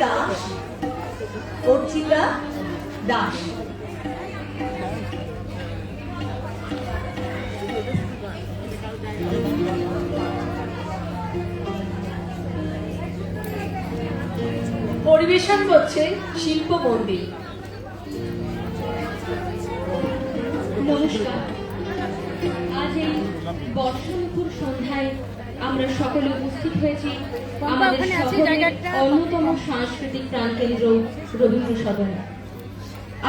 দাস, অর্চিতা দাস। পরিবেশন করছেন শিল্প মন্দির। নমস্কার। আজ এই বর্ষমুখর সন্ধ্যায় আমরা সকলে উপস্থিত হয়েছি আমাদের শহরের অন্যতম সাংস্কৃতিক প্রাণকেন্দ্র রবীন্দ্র সদনে।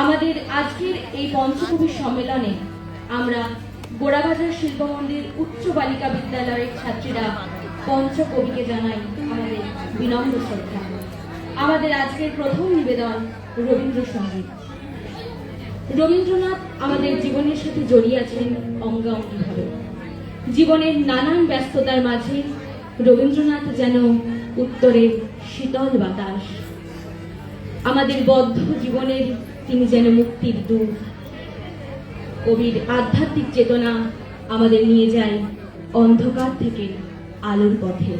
আমাদের আজকের এই পঞ্চকবি সম্মেলনে আমরা গোড়াবাজার শিল্প মন্দির উচ্চ বালিকা বিদ্যালয়ের ছাত্রীরা পঞ্চকবিকে জানাই আমাদের বিনম্র শ্রদ্ধা। আমাদের আজকের প্রথম নিবেদন রবীন্দ্রসঙ্গীত। রবীন্দ্রনাথ আমাদের জীবনের সাথে জড়িয়ে আছেন অঙ্গাঙ্গিভাবে। জীবনের নানান ব্যস্ততার মাঝে রবীন্দ্রনাথ যেন উত্তরের শীতল বাতাস। আমাদের বদ্ধ জীবনের তিনি যেন মুক্তির দূত। কবির আধ্যাত্মিক চেতনা আমাদের নিয়ে যায় অন্ধকার থেকে আলোর পথে।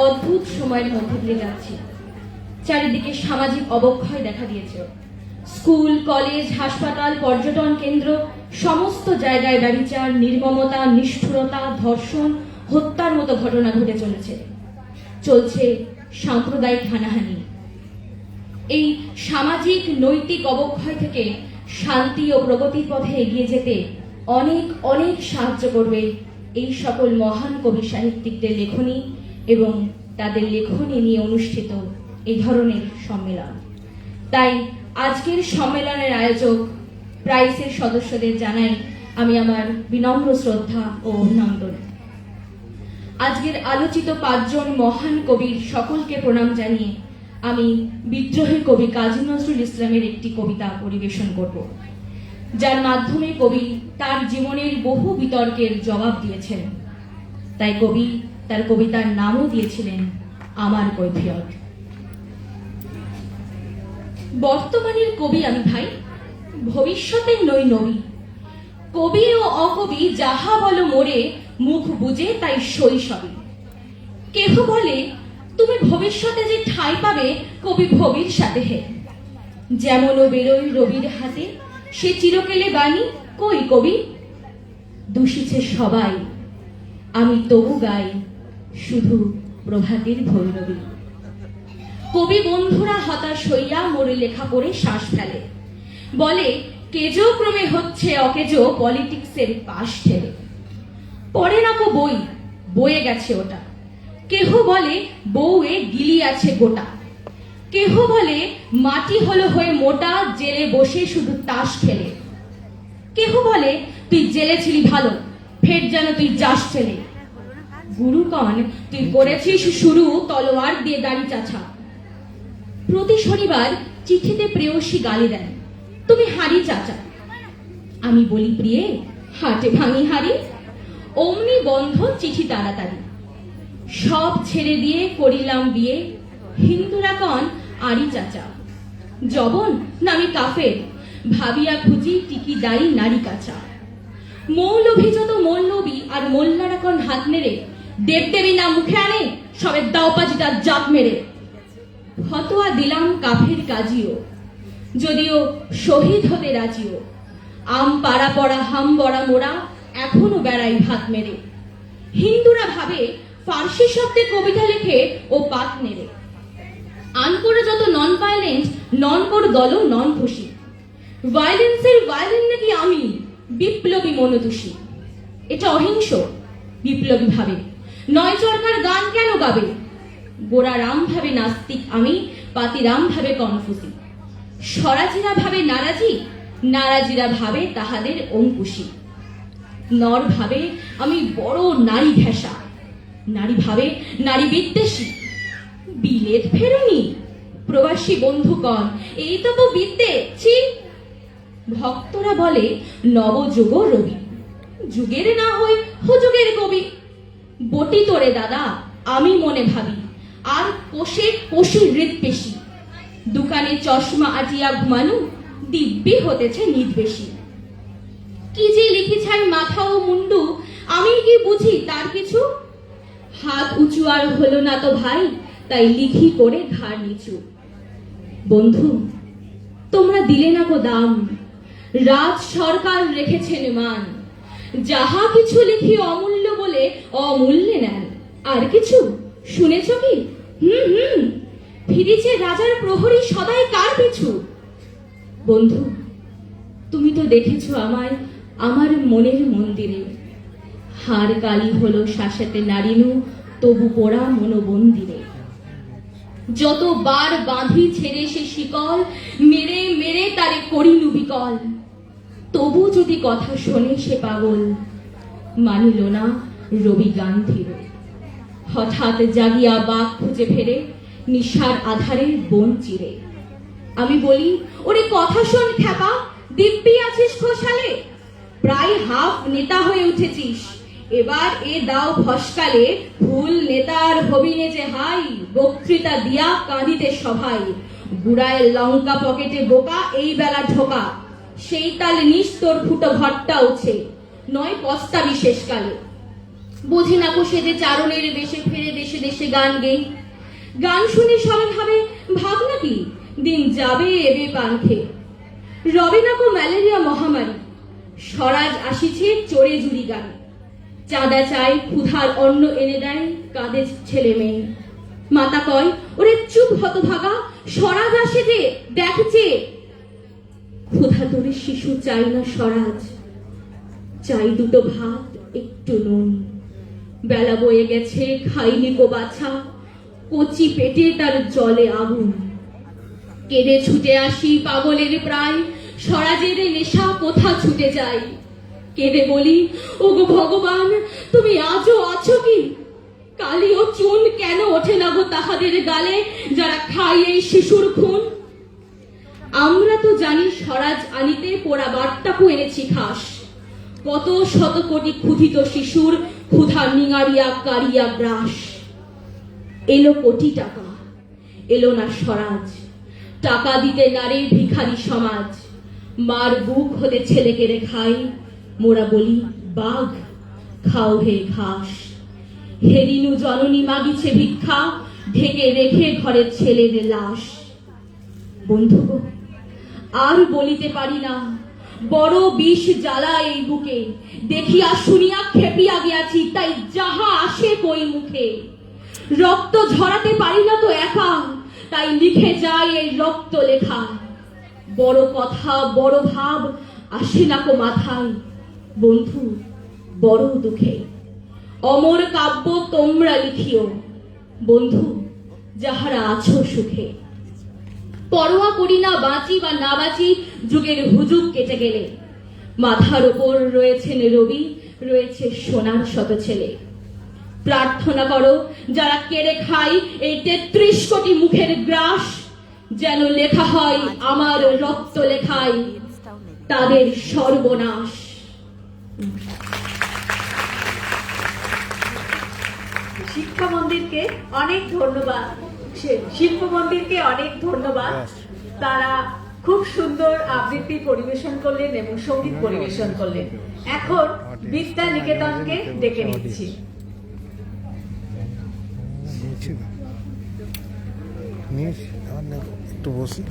অদ্ভুত সময়ের মধ্যে দিয়ে যাচ্ছি। চারিদিকে সামাজিক অবক্ষয় দেখা দিয়েছে। স্কুল, কলেজ, হাসপাতাল, পর্যটন কেন্দ্র সমস্ত জায়গায় ব্যভিচার, নির্মমতা, নিষ্ঠুরতা, ধর্ষণ, হত্যার মতো ঘটনা ঘটে চলছে সাম্প্রদায়িক হানাহানি। এই সামাজিক নৈতিক অবক্ষয় থেকে শান্তি ও প্রগতির পথে এগিয়ে যেতে অনেক অনেক সাহায্য করবে এই সকল মহান কবি সাহিত্যিকদের লেখনী এবং তাদের লেখনী নিয়ে অনুষ্ঠিত এই ধরনের সম্মেলন। তাই আজকের সম্মেলনের আয়োজক প্রাইসের সদস্যদের জানাই আমি আমার বিনম্র শ্রদ্ধা ও অভিনন্দন। আজকের আলোচিত 5 জন মহান কবির সকলকে প্রণাম জানিয়ে আমি বিদ্রোহী কবি কাজী নজরুল ইসলামের একটি কবিতা পরিবেশন করব, যার মাধ্যমে কবি তার জীবনের বহু বিতর্কের জবাব দিয়েছেন। তাই কবি তার কবিতার নামও দিয়েছিলেন আমার কৈফিয়ত। বর্তমানের কবি আমি ভাই, ভবিষ্যতের নই নবী। কবি ও অকবি যাহা বলো মোরে, মুখ বুঝে তাই শৈশবে। কেহ বলে তুমি ভবিষ্যতে যে ঠাঁই পাবে কবি ভবির সাথে হে। যেমন ও বেরোয় রবির হাতে, সে চিরকেলে বাণী কই কবি। দূষিছে সবাই, আমি তবু গাই শুধু প্রভাতের ভৈরবী। কবি বন্ধুরা হতাশ হইয়া মোরে লেখা পড়ে শ্বাস ফেলে, বলে কেজো ক্রমে হচ্ছে অকেজো পলিটিক্সের পাশ ঠেলে। পড়ে না কো বই, বয়ে গেছে ওটা। কেহ বলে বউয়ে গিলি আছে গোটা। কেহ বলে মাটি হলো হয়ে মোটা, জেলে বসে শুধু তাস খেলে। কেহ বলে তুই জেলে ছিলি ভালো, ফের যেন তুই যাস ফেলে। গুরুকণ তুই করেছিস শুরু তলোয়ার দিয়ে দাড়ি চাছা। প্রতি শনিবার চিঠিতে প্রেয়সী গালি দেন, তুমি হারি চাচা। আমি বলি প্রিয়ে হাটে ভাঙি হারি। অমনি বন্ধ চিঠি তাড়াতাড়ি। সব ছেড়ে দিয়ে করিলাম বিয়ে, হিন্দুরা কন আরি চাচা। জবন নামি কাফের, ভাবিয়া খুঁজি টিকি দায়ী নারী কাচা। মৌলভী যত মৌলবী আর মোল্লারা কন হাত নেড়ে, দেবদেবী না মুখে আনে সবে দাওপাজিটা জাত মেরে। ফতোয়া দিলাম কাফের কাজিও, যদিও শহীদ হতে রাজিও। আম পাড়া পড়া হাম বড়া মোড়া, এখনো বেড়াই ভাত মেরে। হিন্দুরা ভাবে ফার্সি শব্দে কবিতা লেখে ও পাত নেড়ে। আনকোরে যত নন ভায়োলেন্ট, নন কোর দলও নন খুশি। ভায়োলেন্সের ভায়োলেন্ট নাকি আমি, বিপ্লবী মনোদোষী। এটা অহিংস বিপ্লবী ভাবে, নয় চরকার গান কেন গাবে। গোড়া রাম ভাবে নাস্তিক আমি, পাতিরাম ভাবে কনফুসি। স্বরাজিরা ভাবে নারাজি, নারাজিরা ভাবে তাহাদের অঙ্কুশী। নর ভাবে আমি বড় নারী ঘেঁষা, নারী ভাবে নারী বিদ্বেষী। বিলেত ফেরুনি প্রবাসী বন্ধুগণ, এই তো বিদ্যে ছি। ভক্তরা বলে নবযুগ রবি, যুগের না হই হুযুগের কবি। বটি তোরে দাদা আমি মনে ভাবি, আর কোষে কোষী হৃদপেশী। দোকানে চশমা আটিয়া ঘুমানো, দিব্যি হতেছে নির্বেশী। কি যে লিখিছাই মাথা ও মুন্ডু, আমি কি বুঝি তার কিছু। হাত উঁচু আর হলো না তো ভাই, তাই লিখি করে ঘাড় নিচু। বন্ধু তোমরা দিলে না গো দাম, রাজ সরকার রেখেছেন মান। যাহা কিছু লিখি অমূল্য বলে অমূল্যে নেন। আর কিছু শুনেছ কি? ফিরিছে রাজার প্রহরী সদাই কার পিছু। বন্ধু তুমি তো দেখেছো আমায় আমার মনের মন্দিরে। হার কালি হলো শাসাতে নারিনু, তবু পোড়া মনোবন্দিরে। যতবার বাঁধি ছেড়ে সে শিকল, মেরে মেরে তারে করিনু বিকল। তবু যদি কথা শোনে সে পাগল, মানিল না রবি গান্ধীর। হঠাৎ জাগিয়া বাঘ খুঁজে ফেরে, নিশার আধারে বন চিরে। আমি বলি ওরে কথা শোন খ্যাপা, দিব্যি আছিস খোসালে। প্রায় হাফ নেতা হয়ে উঠেছিস, এবার এ দাও ফসকালে। ভুল নেতার হবিনে যে হাই, বক্তৃতা দিয়া কাঁদিতে সভাই। বুড়ায় লঙ্কা পকেটে বোকা, এই বেলা ঢোকা। সেই তাল নিস তোর ফুটো ঘরটা উঠে, নয় পস্তা বিশেষকালে। বুঝি না কো সে যে চারণের বেশে ফিরে দেশে দেশে গান গেই। গান শুনে সবে ভাবে ভাব নাকি দিন যাবে এবে পান্থে। রবে না কো ম্যালেরিয়া মহামারী, স্বরাজ আসিছে চড়ে জুড়ি গান। চাঁদা চাই ক্ষুধার অন্ন এনে দেয় কাঁদে ছেলে মেয়ে। মাতা কয় ওরে চুপ হতভাগা, স্বরাজ আসে যে দেখছে। ক্ষুধা তোরে শিশু চাই না স্বরাজ, চাই দুটো ভাত একটু নুন। বেলা বয়ে গেছে খাইনি কো বাছা, কচি পেটে তার জলে আগুন। কেঁদে ছুটে আসি পাগলের প্রায়, স্বরাজের নেশা কোথা ছুটে যায়। কেঁদে বলি, ওগো ভগবান, তুমি আজও আছো কি? কালি ও চুন কেন ওঠে না গো তাহাদের গালে, যারা খায় এই শিশুর খুন? আমরা তো জানি স্বরাজ আনিতে পোড়া বার্তাকু এনেছি খাস। কত শত কোটি ক্ষুধিত শিশুর ক্ষুধা নিঙারিয়া কারিয়া গ্রাস। এলো কোটি টাকা, এলো না স্বরাজ। টাকা দিতে নারে ভিখারি সমাজ। মার বুক হলে ছেলেকে রে খাই, মোরা বলি বাঘ খাও হে ঘাস। হেরিনু জননী মাগিছে ভিক্ষা, ঢেকে রেখে ঘরের ছেলের লাশ। বন্ধু গো, আর বলিতে পারি না, বড় বিষ জ্বালা এই বুকে। দেখিয়া শুনিয়া খেপিয়া গিয়াছি, তাই যাহা আসে কই মুখে। রক্ত ঝরাতে পারি না তো একা, তাই লিখে যায় এই রক্ত লেখা। বড় কথা বড় ভাব আসে না কো মাথায়, বন্ধু বড় দুঃখে। অমর কাব্য তোমরা লিখিও, বন্ধু যাহারা আছো সুখে। পরোয়া করি না বাঁচি বা না বাঁচি, যুগের হুজুগ কেটে গেলে। মাথার ওপর রয়েছেন রবি, রয়েছে সোনার শত ছেলে। প্রার্থনা করো যারা কেড়ে খায় এই ৩৩ কোটি মুখের গ্রাস, যেন লেখা হয় আমার রক্ত লেখায় তাদের সর্বনাশ। শিক্ষা মন্দিরকে অনেক ধন্যবাদ, শিল্প মন্দিরকে অনেক ধন্যবাদ। তারা খুব সুন্দর আবৃত্তি পরিবেশন করলেন এবং সঙ্গীত পরিবেশন করলেন। এখন বিদ্যা নিকেতনকে ডেকে নিচ্ছি। একটু বসি।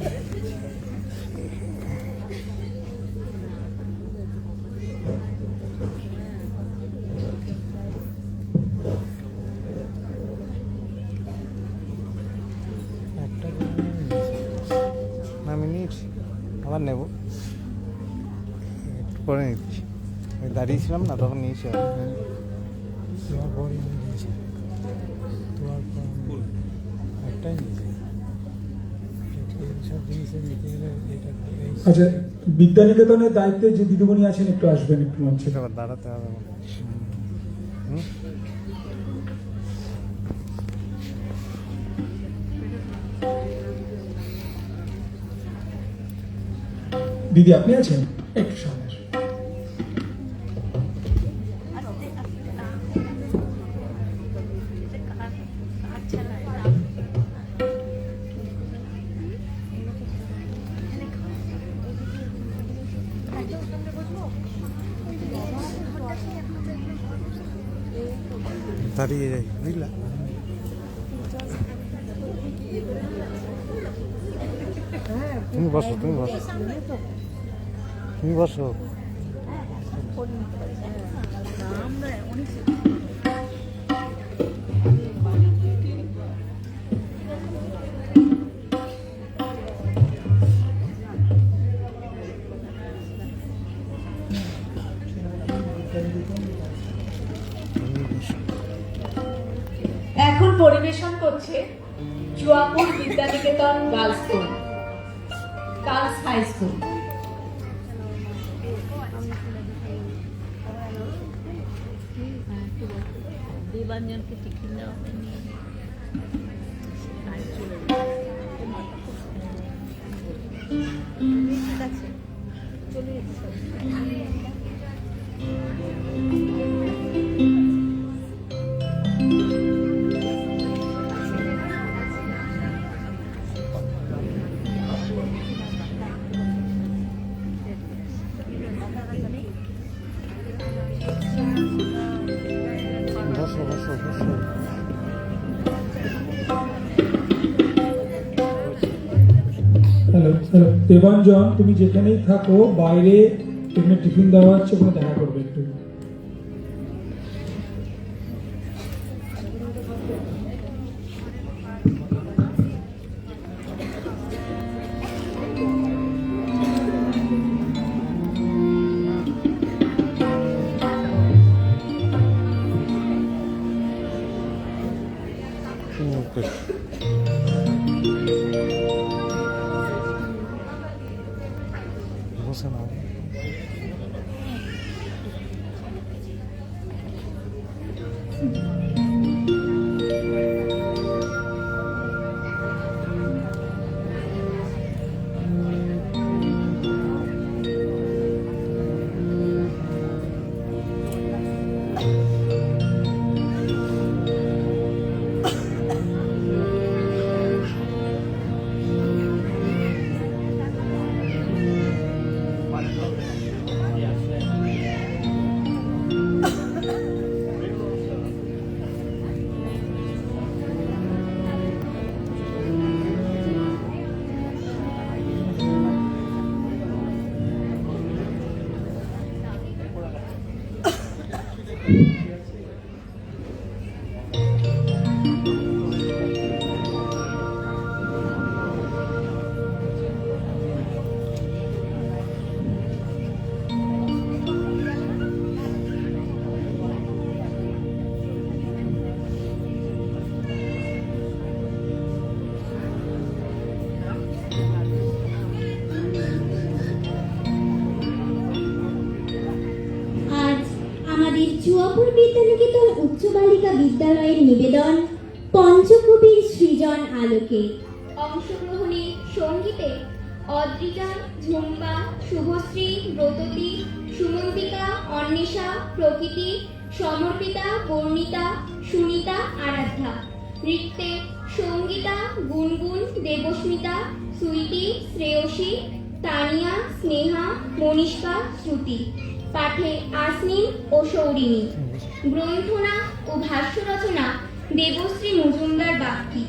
আমি নিয়েছি, আবার নেব, একটু পরে নিচ্ছি। আমি দাঁড়িয়েছিলাম না, তখন নিয়েছি। তোমার পরে নিয়েছি, তোমার একটাই নিয়েছি। সব জিনিসের নিতে গেলে এটা। আচ্ছা, বিদ্যানিকেতনের দায়িত্বে যে দিদিমণি আছেন একটু আসবেন একটু মঞ্চে। দাঁড়াতে হবে। দিদি আপনি আছেন, একটু সামনে আসুন। দাঁড়িয়ে যাই, বুঝলা? তুমি বসো, তুমি বসো, তুমি বসো। এখন পরিবেশন করছে Chuapur Vidyaniketan girls school, girls high school. দেবাঞ্জনকে টিফিন দেওয়া হয়নি। ঠিক আছে, চলে এসেছে। বসো বসো বসো। হ্যালো হ্যালো, দেবাঞ্জন তুমি যেখানেই থাকো, বাইরে এখানে টিফিন দেওয়া হচ্ছে, ওখানে দেখা করবে একটু। Okay. বসে নাও। আজ আমাদের চুয়াপুর বিদ্যানিকেতন উচ্চ বালিকা বিদ্যালয়ের নিবেদন পঞ্চকবির সৃজন আলোকে। অংশগ্রহণে সঙ্গীতে অদ্রিজা, ঝুম্বা, শুভশ্রী, ব্রততী, সুমন্তিকা, অন্বেষা, প্রকৃতি, সমর্পিতা, বর্ণিতা, সুনিতা, আরাধ্যা। নৃত্যে সঙ্গীতা, গুনগুন, দেবস্মিতা, সুইটি, শ্রেয়সী, তানিয়া, স্নেহা, মনীষকা, শ্রুতি। পাঠে আসনিন ও সৌরিনী। গ্রন্থনা ও ভাষ্য রচনা দেবশ্রী মজুমদার বাগচি।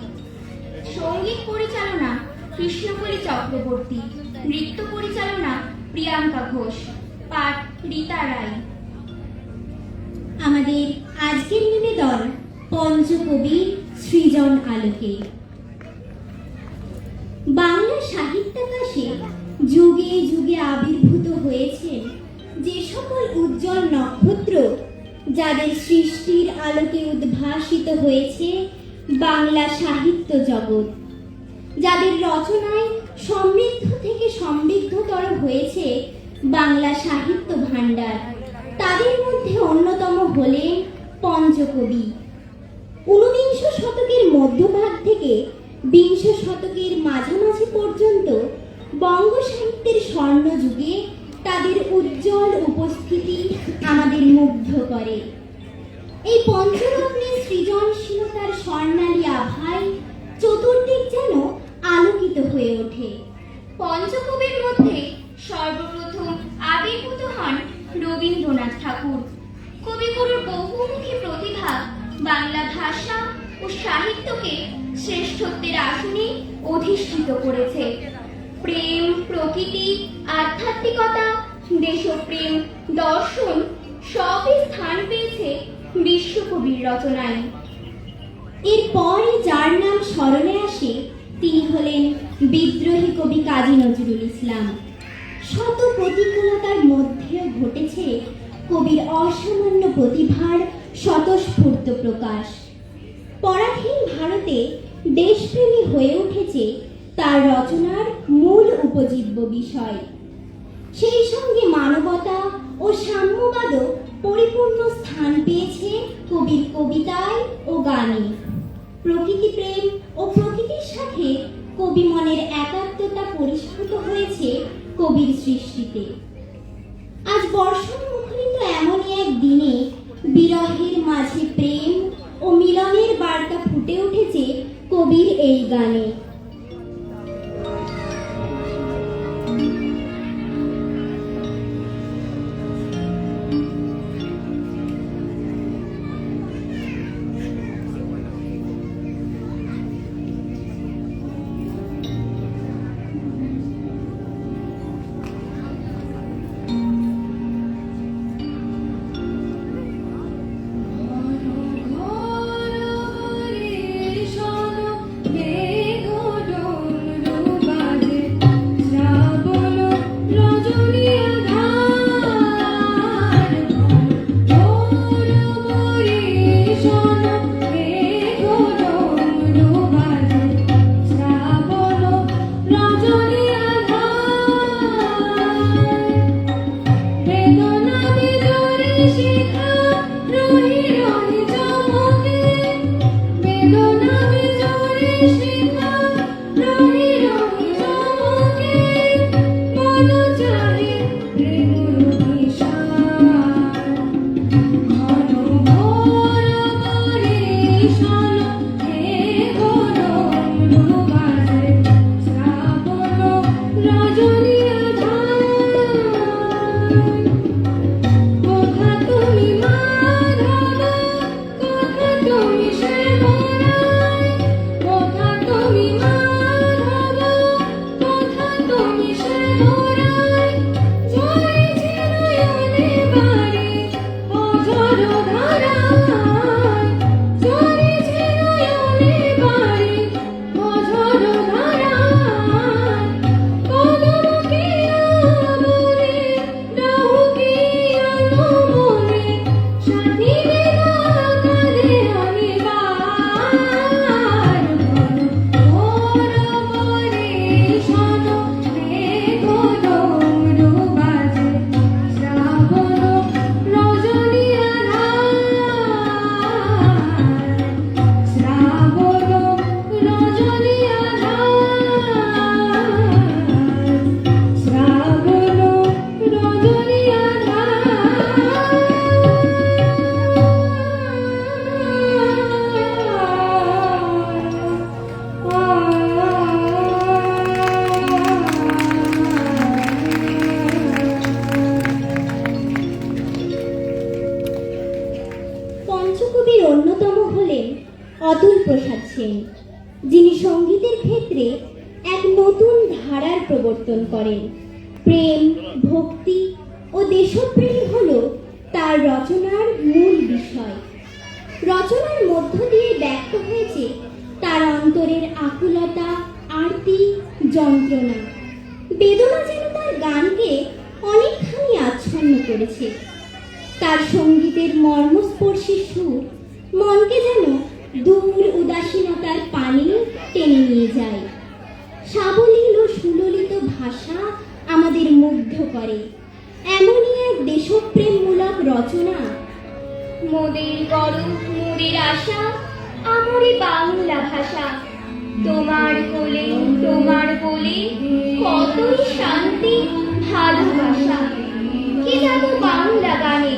সঙ্গীত পরিচালনা কৃষ্ণকলি চক্রবর্তী। নৃত্য পরিচালনা প্রিয়াঙ্কা ঘোষ। পাঠ রীতা রায়। আমাদের আজকের নিবেদন পঞ্চকবির সৃজন আলোকে। বাংলা সাহিত্যাকাশে যুগে যুগে আবির্ভূত হয়েছেন যে সকল উজ্জ্বল নক্ষত্র, যাদের সৃষ্টির আলোকে উদ্ভাসিত হয়েছে বাংলা সাহিত্য জগৎ, যাদের রচনায় সমৃদ্ধ থেকে সমৃদ্ধতর হয়েছে বাংলা সাহিত্য ভাণ্ডার, তাদের মধ্যে অন্যতম হলেন পঞ্চকবি। ঊনবিংশ শতকের মধ্যভাগ থেকে বিংশ শতকের মাঝামাঝি পর্যন্ত বঙ্গ সাহিত্যের স্বর্ণযুগে তাদের উজ্জ্বল উপস্থিতি আমাদের মুগ্ধ করে। এই পঞ্চরত্নের সৃজনশীলতার স্বর্ণালী আভায় চতুর্দিক যেন আলোকিত হয়ে ওঠে। পঞ্চকবির মধ্যে সর্বপ্রথম আবির্ভূত হন রবীন্দ্রনাথ ঠাকুর। কবিগুরুর বহুমুখী প্রতিভা বাংলা ভাষা ও সাহিত্যকে শ্রেষ্ঠত্বের আসনে অধিষ্ঠিত করেছে। প্রেম, প্রকৃতি, আধ্যাত্মিকতা, দেশপ্রেম, দর্শন সবই স্থান পেয়েছে বিশ্বকবির রচনায়। এরপরে যার নাম স্মরণে আসে তিনি হলেন বিদ্রোহী কবি কাজী নজরুল ইসলাম। শত প্রতিকূলতার মধ্যেও ঘটেছে কবির অসামান্য প্রতিভার স্বতঃস্ফূর্ত প্রকাশ। পরাধীন ভারতে দেশপ্রেমী হয়ে উঠেছে তার রচনার মূল উপজীব্য বিষয়। সেই সঙ্গে মানবতা ও সাম্যবাদও পরিপূর্ণ স্থান পেয়েছে কবির কবিতায় ও গানে। প্রকৃতি প্রেম ও প্রকৃতির সাথে কবি মনের একাত্মতা পরিস্ফুট হয়েছে কবির সৃষ্টিতে। আজ বর্ষণ মুখরিত এমনই এক দিনে বিরহের মাঝে প্রেম ও মিলনের বার্তা ফুটে উঠেছে কবির এই গানে। মেঘ সেন, যিনি সঙ্গীতের ক্ষেত্রে এক নতুন ধারার প্রবর্তন করেন। প্রেম, ভক্তি ও দেশপ্রেম হলো তার রচনার মূল বিষয়। রচনার মধ্য দিয়ে ব্যক্ত হয়েছে তার অন্তরের আকুলতা, আরতি, যন্ত্রণা। বেদনা যেন তার গানকে অনেকখানি আচ্ছন্ন করেছে। তার সঙ্গীতের মর্মস্পর্শী সুর মনকে যেন দূর উদাসীনতার পানে টেনে নিয়ে যায়। সাবলীল ও সুললিত ভাষা আমাদের মুগ্ধ করে। এমনই এক দেশপ্রেমমূলক রচনা মোদের গরম, মোদের আশা, আমরে বাংলা ভাষা। তোমার কোলে, তোমার কোলে কতই শান্তি, ভালোবাসা। কি যাবো বাংলা গানে,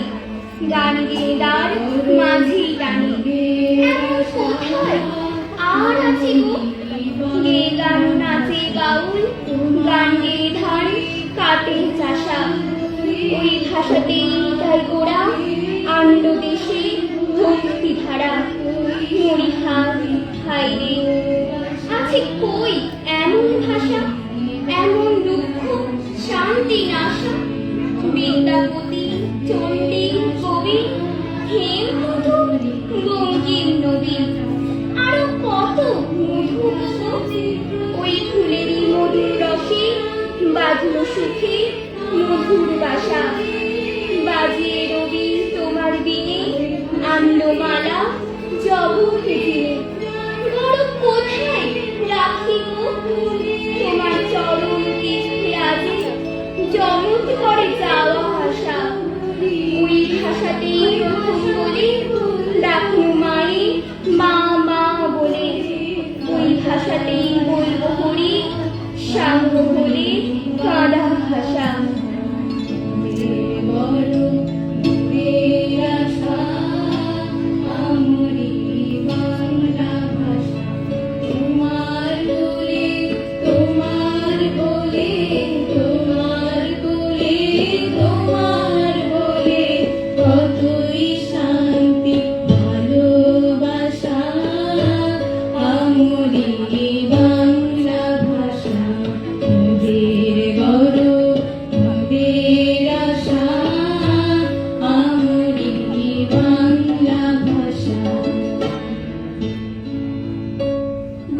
গান গেয়ে দাঁড় মাঝি টানে। এমন কোথায় আর আছে গো, গে গান নাচে বাউল, গান গেয়ে ধান কাটে চাষা। ওই ভাষাতেই তাই গোড়া, আনলো দেশে ভক্তি ধারা। মরিহাত হায় রে, আছে কই এমন ভাষা, এমন দুঃখ শান্তি নাশা। বৃন্দাবতী, চণ্ডী, কবি, হেমকূট, বঙ্কিম নদী, আরো কত মধু। ওই ফুলেরই মধুর রসে বাজলো সুখে মধুর বাসা। বাজিয়ে রবি তোমার দিনে, আনলো মালা জগতে দিনে। বড় কোথায় রাখি গো, তোমার চরণ তীর্থে আজি জগৎ করে যাওয়া আশা। ওই ভাষাতেই প্রথম বলে ডাকলো মায়ে, মা মা বলে। ওই ভাষাতেই বলবো হরি, সাঙ্গ বলে কাঁদা ভাষা।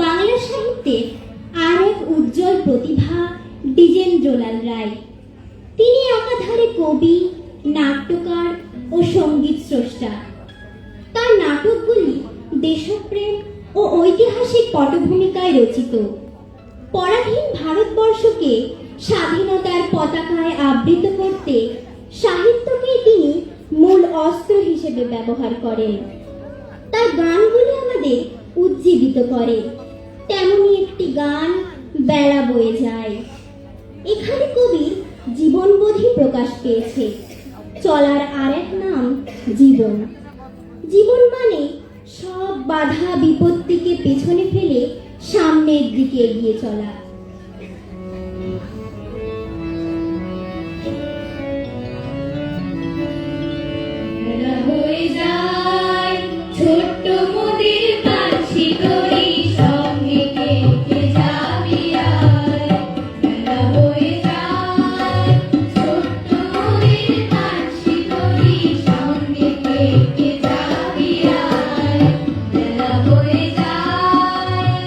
বাংলা সাহিত্যের আর এক উজ্জ্বল প্রতিভা দ্বিজেন্দ্রলাল রায়। তিনি একাধারে কবি, নাট্যকার ও সঙ্গীত স্রষ্টা। তার নাটকগুলি দেশপ্রেম ও ঐতিহাসিক পটভূমিকায় রচিত। পরাধীন ভারতবর্ষকে স্বাধীনতার পতাকায় আবৃত করতে সাহিত্যকে তিনি মূল অস্ত্র হিসেবে ব্যবহার করেন। তার গানগুলি আমাদের উজ্জীবিত করে। তেমনি একটি গান বেলা বয়ে যায়। এখানে কবির জীবনবোধই প্রকাশ পেয়েছে। চলার আরেক নাম জীবন। জীবন মানে সব বাধা বিপত্তিকে পেছনে ফেলে সামনের দিকে এগিয়ে চলা। হয়ে যায় ছোট্ট মোদের পাখি করি, সঙ্গে কে কে যাবি আয়। বেলা হয়ে যায় ছোট্ট মোদের পাখি করি, সঙ্গে কে কে যাবি আয়। বেলা হয়ে যায়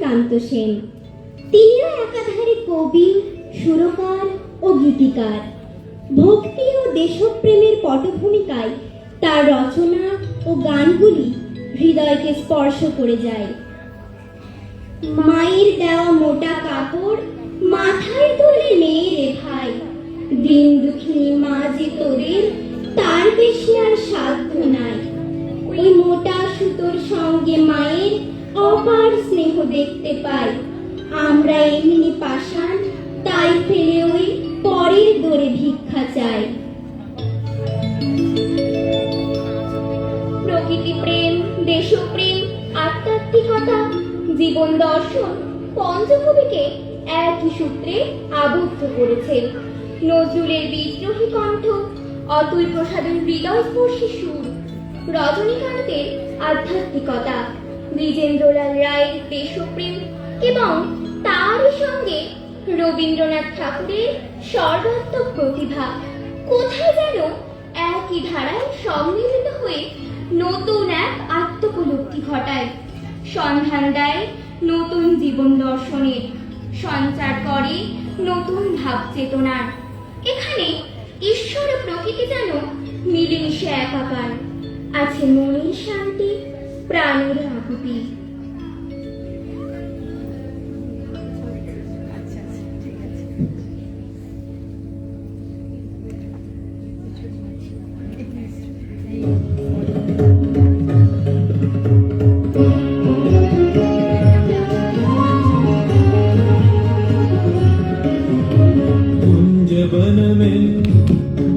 রজনীকান্ত সেন। তিনিও একাধারে কবি, সুরকার ও গীতিকার। ভক্তি ও দেশপ্রেমের পটভূমিকায় তার রচনা ও গানগুলি হৃদয়কে স্পর্শ করে যায়। মায়ের দেওয়া মোটা কাপড় মাথায় তুলে নেই রে ভাই, দিন দুঃখিনী মা যে তোদের, তার বেশি আর সাধ্য নাই। ওই মোটা সুতোর সঙ্গে মায়ের অপার স্নেহ দেখতে পাই। আমরা এমনি পাষাণ, তাই ফেলে ওই পরের দরে ভিক্ষা চাই। প্রকৃতি প্রেম, দেশপ্রেম, আধ্যাত্মিকতা, জীবন দর্শন পঞ্চকবিকে একই সূত্রে আবদ্ধ করেছে। নজরুলের বিদ্রোহী কণ্ঠ, অতুল প্রসাদের হৃদয়স্পর্শী সুর, রজনীকান্তের আধ্যাত্মিকতা, দ্বিজেন্দ্রলাল রায়ের দেশপ্রেম এবং তারই সঙ্গে রবীন্দ্রনাথ ঠাকুরের সর্বাত্মক প্রতিভা কোথায় যেন একই ধারায় সম্মিলিত হয়ে নতুন এক আত্মোপলব্ধি ঘটায়, সন্ধান দেয় নতুন জীবন দর্শনের, সঞ্চার করে নতুন ভাব চেতনার। এখানে ঈশ্বর ও প্রকৃতি যেন মিলেমিশে একাকার, আছে মনের শান্তি, প্রাণের আকুতি।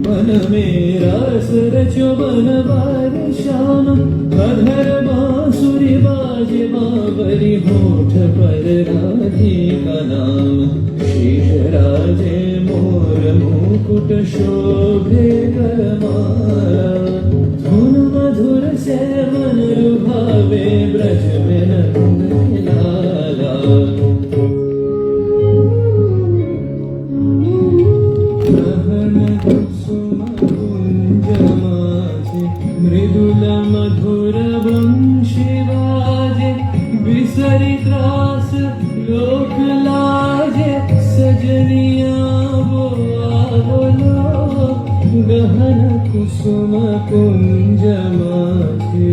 वन में रास रचो बनवार श्याम, अधर बांसुरी बाजे बावरी, होठ पर राधिका नाम। शीश राजे मोर मुकुट शोभे करमाला, धुन मधुर सेवन लुभावे ब्रज में नंद लाला। मृदुल मधुर वंशी बाजे, बिसरी त्रास लोक लाजे। सजनिया वो आवलो, गहन कुसुम कुंज माथे।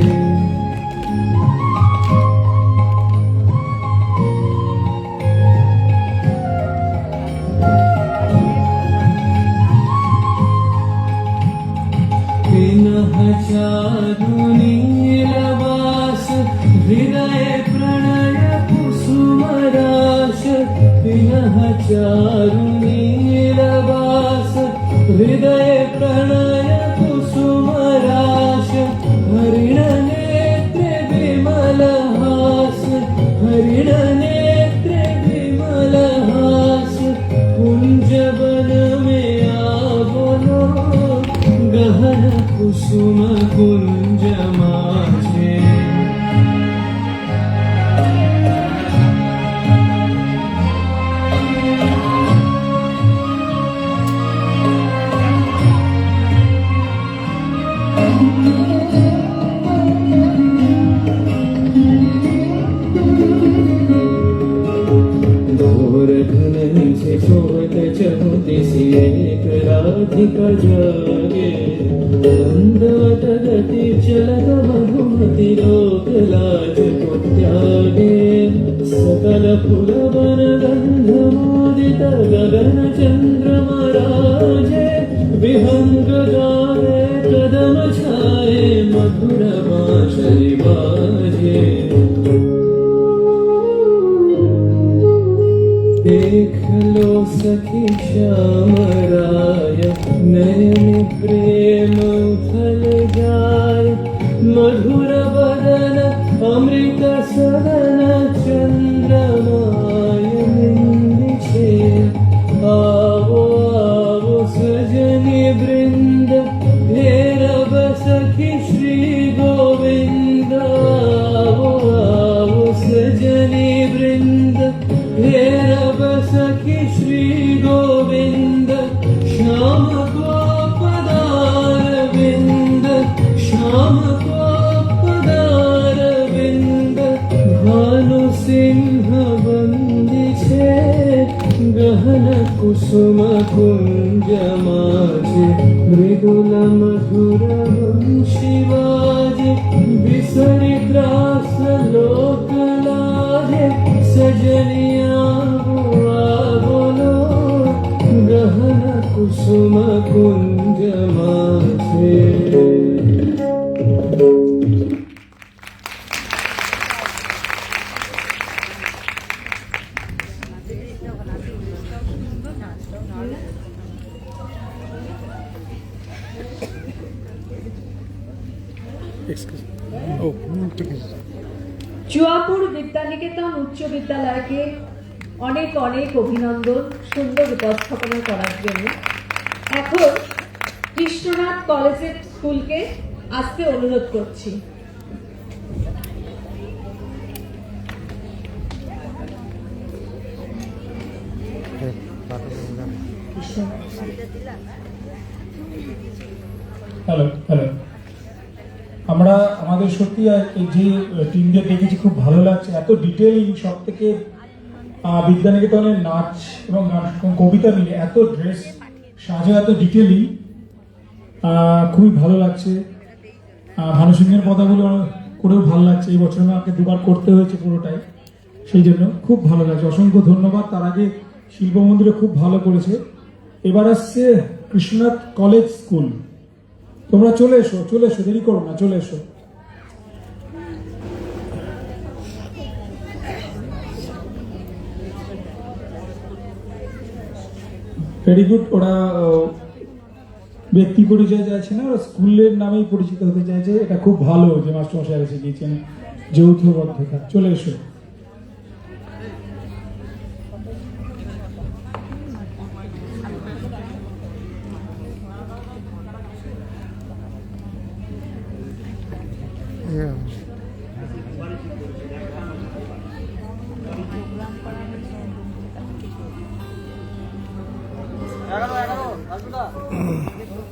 चारुनीलवास, हृदय प्रणय कुसुमराश। पिनः चारुनीलवास, हृदय प्रणय कुसुमराश। हरिण नेत्र विमल हास, हरिण नेत्र विमल हास। कुंजवन में आवलो, गहन कुसुम कुंज माझे। घोर घन से सोत चहुतिसी, एक राधिका जागे। दंडवत गति चलत मधुमति, लोक लाज को त्यागे। सकल फुल वन गंध मोदित, गगन चंद्रमा राजे। विहंग गावे कदम छाए, मधुर बांसुरी बाजे। देख लो सखी श्याम राय, नयन प्रेम उथल जाय। मधुर बदन अमृत सदन, चंद्रमाय निंदिछे। आवो आवो सजनी वृंद, हेरब सखी श्री गोविंद। आवो आवो सजनी वृंद, हेरब सखी श्री गोविंद। श्याम को पदार विंद, श्याम को पदार विंद। भानु सिंह বন্দিছে গহন কুসুম কুঞ্জ মাঝে মৃদুল মধুর বংশী বাজে বিসরি ত্রাস লোক লাহে সজনিয়া बोलो गहन कुसुम कुंज माथे ঠিক আছে। চুয়াপুর বিদ্যানিকেতন উচ্চ বিদ্যালয়কে অনেক অনেক অভিনন্দন সুন্দর উপস্থাপনা করার জন্য। এখন কৃষ্ণনাথ কলেজের স্কুলকে আসতে অনুরোধ করছি। হ্যালো হ্যালো, আমরা আমাদের সত্যি এই যে টিমদের দেখেছি খুব ভালো লাগছে, এত ডিটেইলিং সব থেকে বিদ্যানিকেতনের নাচ এবং গান কবিতা মিলে এত ড্রেস সাজা, এত ডিটেইলিং, খুবই ভালো লাগছে। ভানু সিংহের পদাগুলো করেও ভালো লাগছে, এই বছর আমাকে দুবার করতে হয়েছে পুরোটাই, সেই জন্য খুব ভালো লাগছে, অসংখ্য ধন্যবাদ। তার আগে শিল্প মন্দিরে খুব ভালো করেছে। এবার আসছে কৃষ্ণনাথ কলেজ স্কুল, তোমরা চলে এসো, দেরি করো না, চলে এসো। Very good. ওরা ব্যক্তি পরিচয় চাইছে না, ওরা স্কুলের নামেই পরিচিত হতে চাইছে, এটা খুব ভালো যে মাস্টারমশাই এসে গিয়েছেন, যৌথবদ্ধতা। চলে এসো।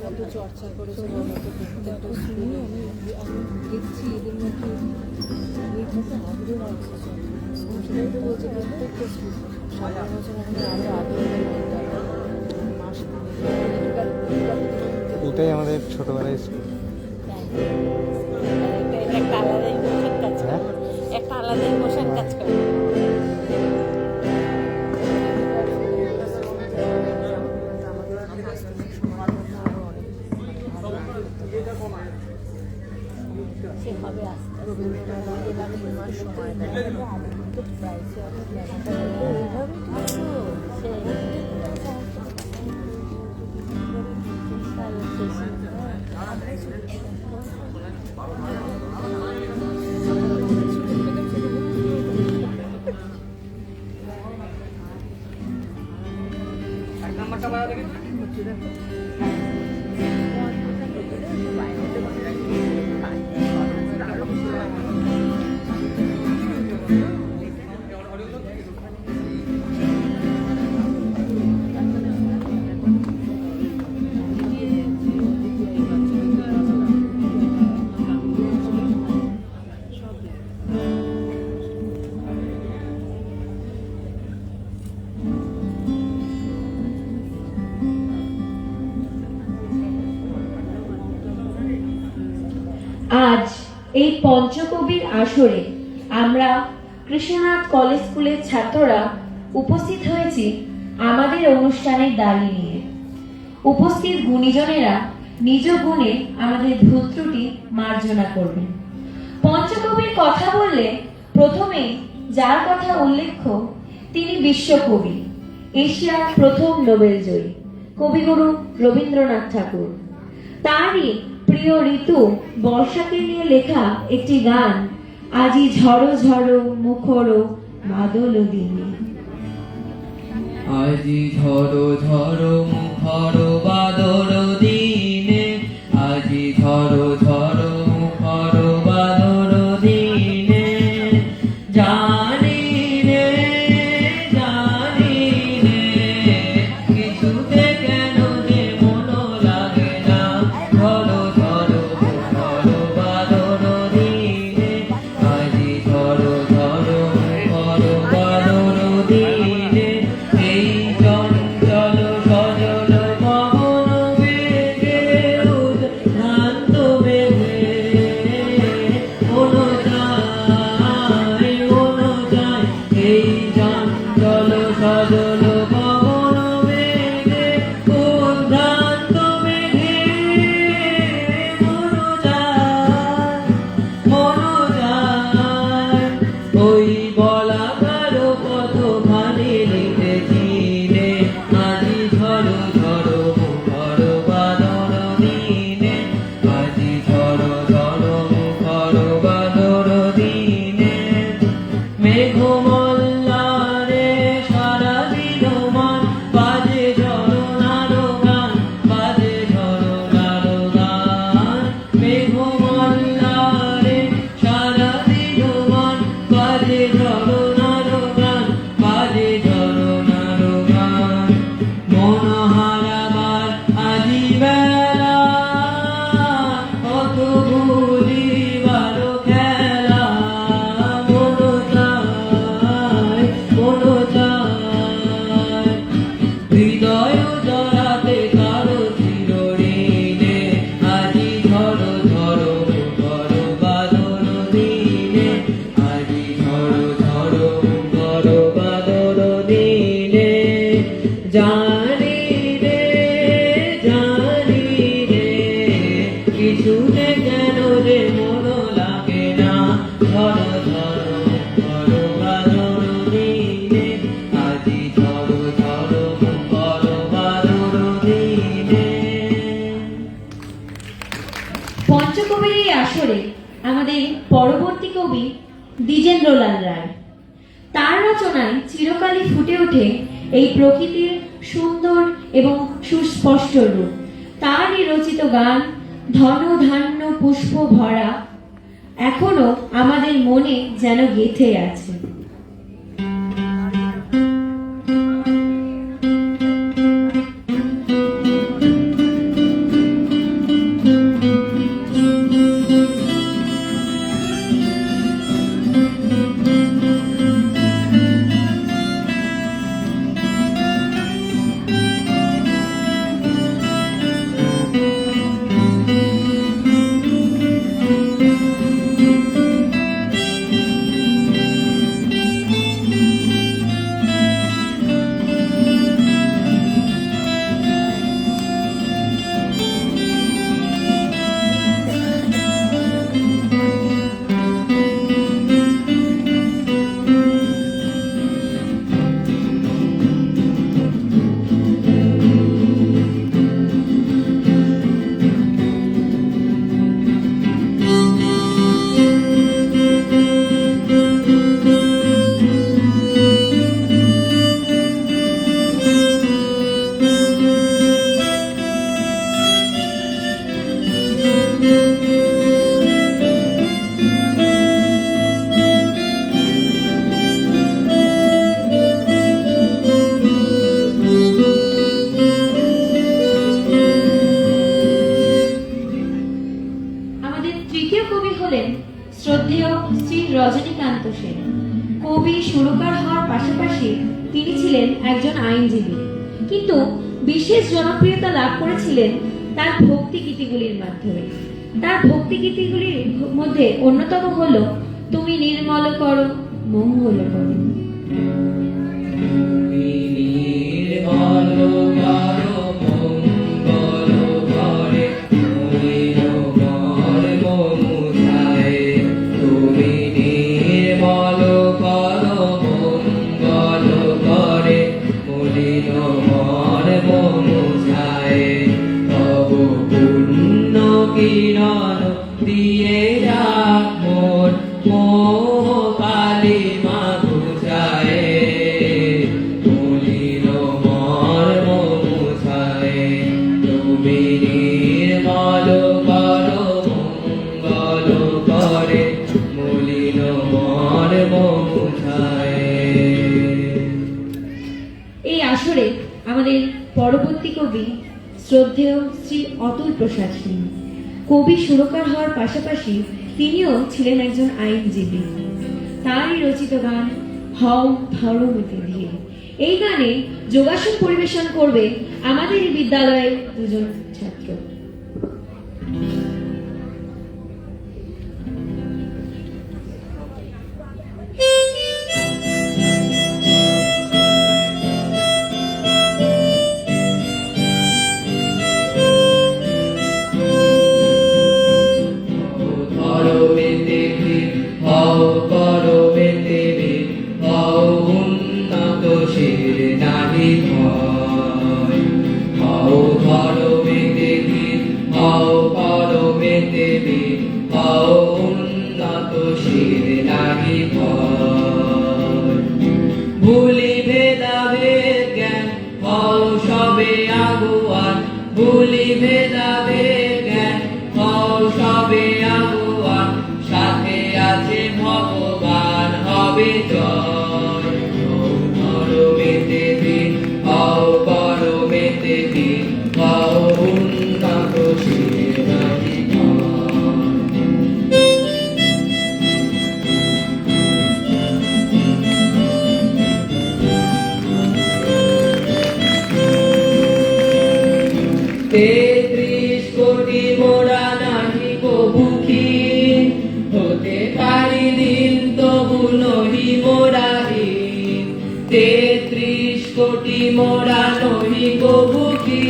এত চর্চা করেছে প্রত্যেকটা স্কুলে আমি দেখছি এদের মধ্যে আগ্রহ আছে। সেটাই তো বলছে প্রত্যেকটা স্কুল সারা বছর আমাদের আরও এটাই আমাদের ছোটবেলায় স্কুল। একটা আলাদাই পোশাক কাজ করে, একটা আলাদাই পোশাক কাজ করে। সেভাবে আসতে সময় আজ এই পঞ্চকবির আসরে আমরা কৃষ্ণনাথ কলেজ স্কুলের ছাত্ররা উপস্থিত হয়েছি আমাদের অনুষ্ঠানের দালি নিয়ে। উপস্থিত গুণীজনেরা নিজ গুণে আমাদের ভুল ত্রুটি মার্জনা করবেন। পঞ্চকবির কথা বললে প্রথমে যার কথা উল্লেখ্য তিনি বিশ্বকবি, এশিয়ার প্রথম নোবেল জয়ী কবিগুরু রবীন্দ্রনাথ ঠাকুর। তারই প্রিয় ঋতু বর্ষাকে নিয়ে লেখা একটি গান, আজি ঝড়ো ঝড়ো মুখরো বাদল দিনে। আজি ঝড়ো ঝড়ো মুখর বাদর দিনে, আজি ঝড়ো ঝড়ো মুখর বাদর দিনে, জানি রে কিছুতে কেন যে মন লাগে না, ঝড়ো ঝড়ো মুখর বাদর দিনে, আজি ঝড়ো ঝড়ো মুখর বাদর চিরকালই ফুটে ওঠে এই প্রকৃতির সুন্দর এবং সুস্পষ্ট রূপ। তারই রচিত গান ধন ধান্য পুষ্প ভরা এখনো আমাদের মনে যেন গেঁথে আছে। শ্রদ্ধেয় শ্রী রজনীকান্ত সেন। কবি সুরকার হওয়ার পাশাপাশি তিনি ছিলেন একজন আইনজীবী, কিন্তু বিশেষ জনপ্রিয়তা লাভ করেছিলেন তার ভক্তিগীতিগুলির মাধ্যমে। তার ভক্তিগীতিগুলির মধ্যে অন্যতম হলো তুমি নির্মল করো মঙ্গল করো। কিরণ দিয়ে রাখ মোর মোহ কালী মা বুঝায় মলিন মর্ম মুছায় তুমি নির্মল করো মঙ্গল করে মলিন মর্ম মুছায়। এই আসরে আমাদের পরবর্তী কবি শ্রদ্ধেয় শ্রী অতুল প্রসাদ সিং। কবি সুরকার হওয়ার পাশাপাশি তিনিও ছিলেন একজন আইনজীবী। তারই রচিত গান হও ধরমতে ধীরে। এই গানে যোগাসন পরিবেশন করবে আমাদের বিদ্যালয়ের দুজন ছাত্র। ভুলি ভেদাভেদ জ্ঞান হও সবে আগুয়ান ভুলি ভেদাভেদ জ্ঞান হও সবে আগুয়ান সাথে আছে ভগবান হবে জয়। ধরমেতে দিন হও করমেতে দিন হও উন্নত তেত্রিশ কোটি মোরা নাহি কবুখী হতে পারি দিন তবু নহি মোরাহীন। ৩৩ কোটি মোরা নহি কবুখী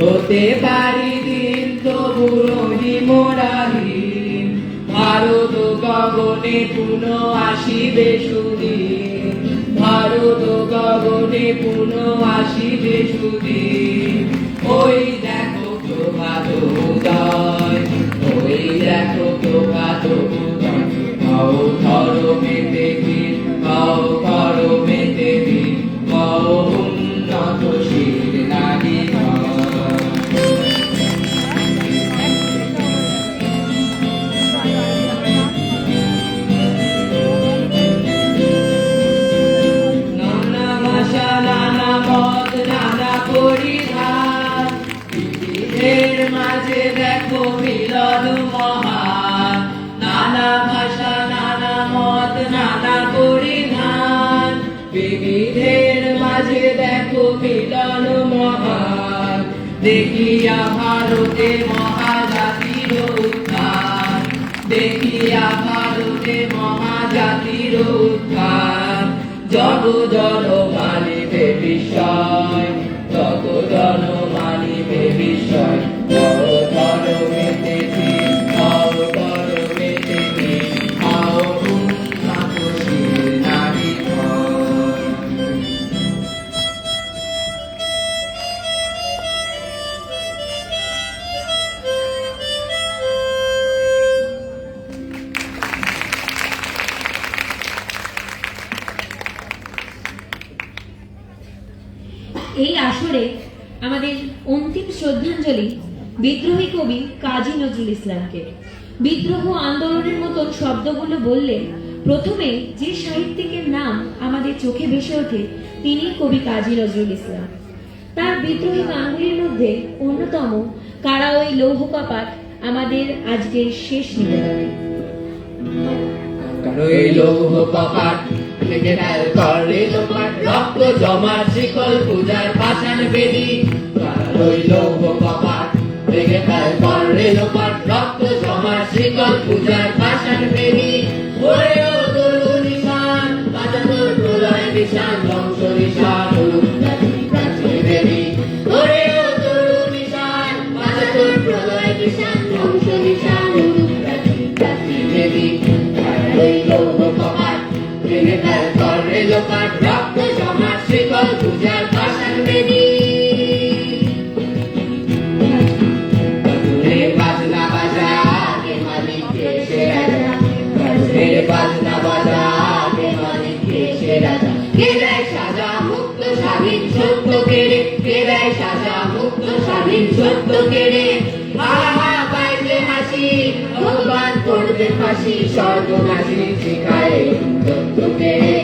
হতে পারি দিন তবু নহি মোরাহীন। ভারত গগনে পুনঃ আসিবে সুদিন ভারত গগনে পুনঃ আসিবে সুদিন। ওই দেখো প্রভাত উদয় ওই দেখো প্রভাত উদয় হও ধরমেতে ধীর হও করমে মাঝে দেখো মিলন মহান, নানা ভাষা নানা মত নানা পরিধান, বিবিধের মাঝে দেখো মিলন মহান, দেখিয়া ভারতে মহাজাতির উত্থান, দেখিয়া ভারতে মহাজাতির উত্থান, জগ জন মানিবে বিস্ময়, জগ জন মানিবে বিস্ময়, অবতর মেতেছি অবতর মেতেছি আও উন্নতশীল নারী ধন। এই আসরে আমাদের অন্তিম শ্রদ্ধাঞ্জলি বিদ্রোহী কবি কাজী নজরুল ইসলামকে। বিদ্রোহ আন্দোলনের মতন শব্দগুলো বললে প্রথমে যে সাহিত্যিকের নাম আমাদের চোখে ভেসে ওঠে তিনি কবি কাজী নজরুল ইসলাম। তার বিদ্রোহী গানগুলির মধ্যে অন্যতম কারা ওই লৌহ কপাট আমাদের আজকের শেষ নিবেদনে। কারোই লৌহ কপাট থেকে ঢাল করে লোপাট, রক্ত জমার শিকল পূজার পাষাণ বেদি, কারোই লৌহ কপাট থেকে ঢাল করে লোপাট, রক্ত জমার শিকল পূজার পাষাণ বেদি, ওরে ও তরু নিশান বাজা তোর প্রলয় নিশান, ধ্বংস নিশান উলুক প্রাচীর দেবী, ওরে ও তরু নিশান বাজা তোর প্রলয় নিশান, ধ্বংস নিশান উলুক প্রাচীর দেবী, কারোই লৌহ কপাট ভেঙে ফেল করে লোপাট, রক্ত জমার শিকল পূজার পাষাণ বেদি, বাজুরে বাজনা বাজা কে মালিক কে সে রাজা, বাজুরে বাজনা বাজা কে মালিক কে সে রাজা, কে দেয় সাজা মুক্ত স্বাধীন সত্য কেড়ে, কে দেয় সাজা মুক্ত স্বাধীন সত্য কেড়ে, আহা পাইলে হাসি ভগবান করবে ফাঁসি, স্বর্গনাশী শিখায় সত্য কেড়ে,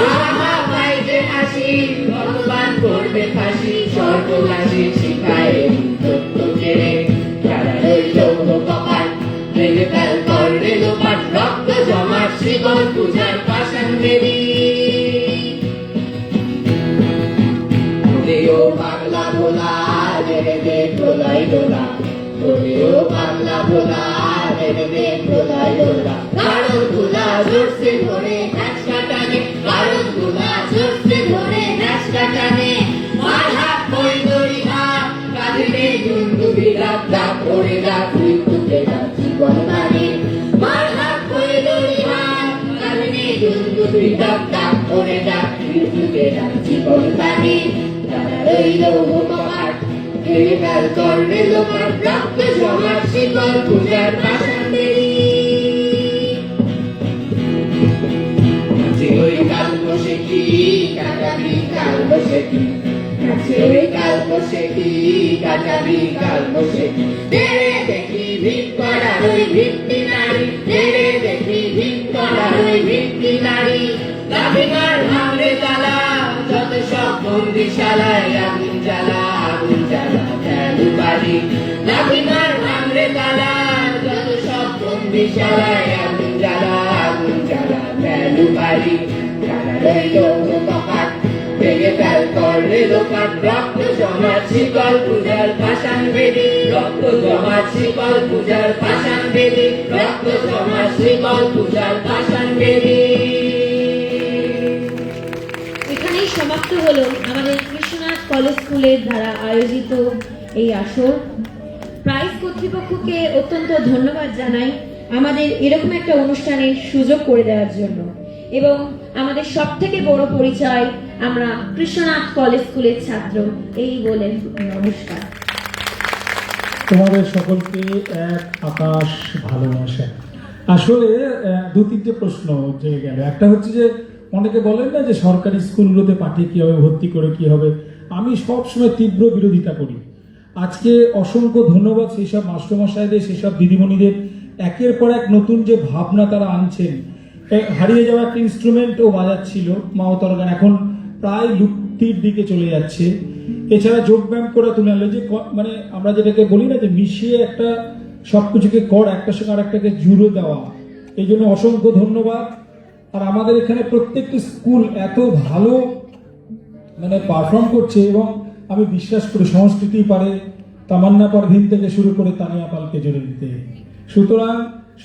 আহা পাইলে হাসি ভগবান করবে ফাঁসি, স্বর্গনাশী শিখায় সত্য কেড়ে, যারা ওই লৌহ কপাট ভেঙে ফেল করে লোপাট, রক্ত জমার শিকল পূজার পাষাণ বেদি, ওরেও বাংলা ভোলা রে দে প্রলয় দোলা, ওরেও বাংলা ভোলা রে দে প্রলয় দোলা, কারো ধুলা জোরসে ধরে নাচটা টানে, কারো ধুলা জোরসে ধরে নাচটা টানে, মার হাত বই দড়ি হাত কাঁধে দুন্দুবি রাত রাত ওরে রাত মৃত্যুকে রাত জীবন মানে, মার হাত বই দড়ি হাত কাঁধে দুন্দুবি রাত রাত ওরে রাত মৃত্যুকে রাত জীবন মানে, তারা রইল কপাট ভেঙে ফেল করবে লোপাট, রক্ত জমার শিকল পূজার পাষাণ বেদি, ওই কাল বসে কি কাটাবি কাল বসে কি, ওই কাল বসে কি কাটাবি কাল বসে কি, তেরে দেখি ভিক করার ওই ভিত্তি নারী, তেরে দেখি ভিক করার ওই ভিত্তি নারী, লাভিমার ভাঙরে জ্বালা যত সব বন্দিশালায় আগুন জ্বালা চালু বাড়ি, লাভিমার ভাঙরে জ্বালা যত সব বন্দিশালায় আগুন জ্বালা চালু বাড়ি, যারা রইল কপাট ভেঙে ফেল করে লোপাট, রক্ত জমার শিকল পূজার পাষাণ বেদি, রক্ত জমার শিকল পূজার পাষাণ বেদি, রক্ত জমার শিকল পূজার পাষাণ বেদি। এখানেই সমাপ্ত হলো আমাদের কৃষ্ণনাথ কলেজ স্কুলের দ্বারা আয়োজিত এই আসর। প্রাইজ কর্তৃপক্ষকে অত্যন্ত ধন্যবাদ জানাই আমাদের এরকম একটা অনুষ্ঠানের সুযোগ করে দেওয়ার জন্য, এবং আমাদের সব থেকে বড় পরিচয় আমরা কৃষ্ণনাথ কলেজ স্কুলের ছাত্র, এই বলে নমস্কার। তোমাদের সকলকে এক আকাশ ভালোবাসা। আসলে দু তিনটে প্রশ্ন জেগে গেল। একটা হচ্ছে যে অনেকে বলেন না যে সরকারি স্কুলগুলোতে পাঠিয়ে কি হবে, ভর্তি করে কি হবে। আমি সবসময় তীব্র বিরোধিতা করি। আজকে অসংখ্য ধন্যবাদ সেই সব মাস্টারমশাইদের, সেই সব দিদিমণিদের, একের পর এক নতুন যে ভাবনা তারা আনছেন। হারিয়ে যাওয়া একটা ইনস্ট্রুমেন্টও বাজাচ্ছিল মাওতরগান, এখন প্রায় লুপ্তির দিকে চলে যাচ্ছে। এছাড়া যোগ ব্যায়াম করে তুলে আনলে যে মানে আমরা যেটাকে বলি না যে মিশিয়ে একটা সবকিছুকে কর একটার সঙ্গে আরেকটাকে জুড়ে দেওয়া, এই জন্য অসংখ্য ধন্যবাদ। আর আমাদের এখানে প্রত্যেকটি স্কুল এত ভালো মানে পারফর্ম করছে, এবং আমি বিশ্বাস করি সংস্কৃতি পারে তামান্না পারভিন থেকে শুরু করে তানিয়া পালকে জুড়ে দিতে। সুতরাং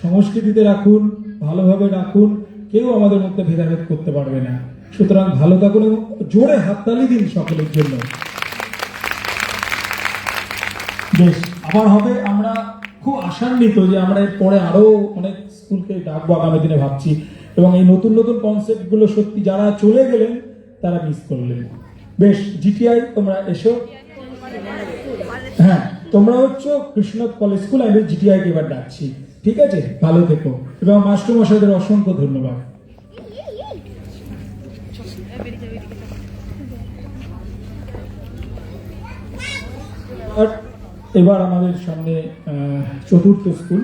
সংস্কৃতিতে রাখুন, ভালোভাবে রাখুন, কেউ আমাদের মধ্যে ভেদাভেদ করতে পারবে না। সুতরাং ভালো থাকুন এবং জোরে হাততালি দিন সকলের জন্য। বেশ, আবার হবে। আমরা খুব আশান্বিত যে আমরা এর পরে আরো অনেক স্কুলকে ডাকবো আগামী দিনে ভাবছি, এবং এই নতুন নতুন কনসেপ্ট গুলো সত্যি যারা চলে গেলেন তারা মিস করলেন। বেশ, জিটিআই তোমরা এসো। হ্যাঁ, তোমরা হচ্ছে কৃষ্ণনাথ কলেজ স্কুল, আমি জিটিআই কে এবার ডাকছি। ঠিক আছে, ভালো থেকো, এবং মাস্টার মশাইদের অসংখ্য ধন্যবাদ। আর এবার আমাদের সামনে চতুর্থ স্কুল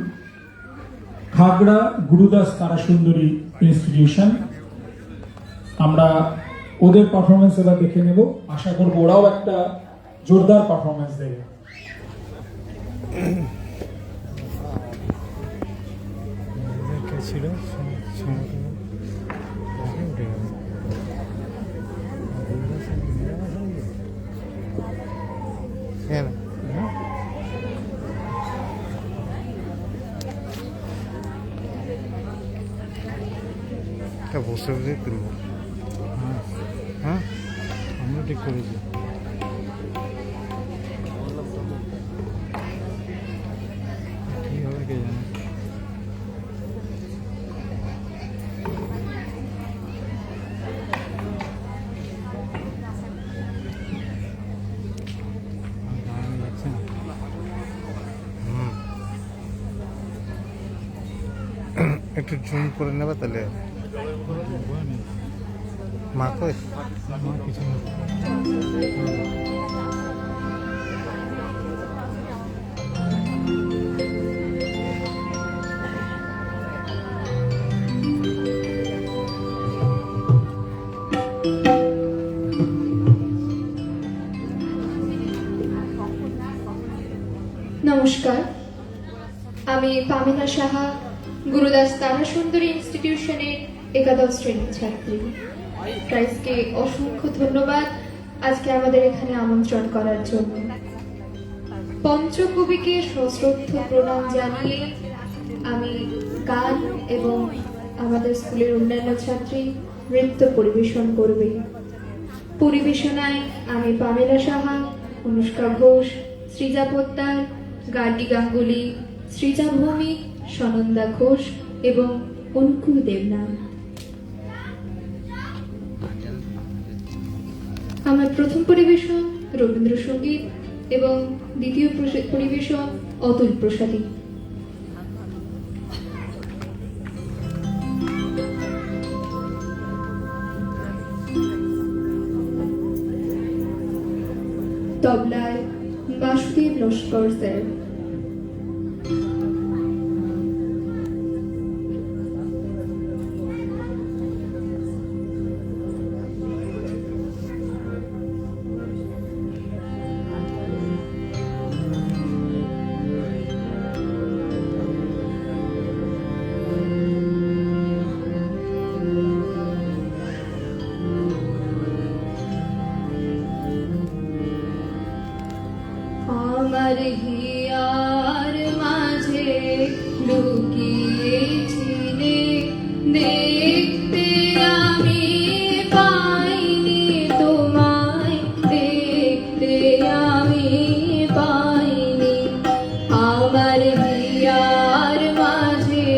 খাগড়া গুরুদাস তারাসুন্দরী ইনস্টিটিউশন। আমরা ওদের পারফরমেন্স এবার দেখে নেব, আশা করবো ওরাও একটা জোরদার পারফরমেন্স দেবে। ছিল বসে বসে তুলব। হ্যাঁ হ্যাঁ, আমরা ঠিক করেছি। কি হবে কে জানে। একটু জুম করে নেবা তাহলে। মা কই? মা কিছু না। নমস্কার, আমি পামিনা সাহা, গুরুদাস তারাসুন্দরী ইনস্টিটিউশনের একাদশ শ্রেণীর ছাত্রী। প্রাইজকে অসংখ্য ধন্যবাদ আজকে আমাদের এখানে আমন্ত্রণ করার জন্য। পঞ্চকবিকে সশ্রদ্ধ প্রণাম জানিয়ে আমি গান এবং আমাদের স্কুলের অন্যান্য ছাত্রী নৃত্য পরিবেশন করবে। পরিবেশনায় আমি পামিনা সাহা, অনুষ্কা ঘোষ, সৃজা পোদ্দার, গার্গী গাঙ্গুলি, সৃজা ভৌমিক, সনন্দা ঘোষ এবং অনুকূল দেবনাথ। আমার প্রথম পরিবেশন রবীন্দ্রসঙ্গীত এবং দ্বিতীয় পরিবেশন অতুল প্রসাদী। তবলায় বাসুদেব লস্কর স্যার। আমার হিয়ার মাঝে লুকিয়েছিলে, দেখতে আমি পাইনি তোমায়, দেখতে আমি পাইনি। আমার হিয়ার মাঝে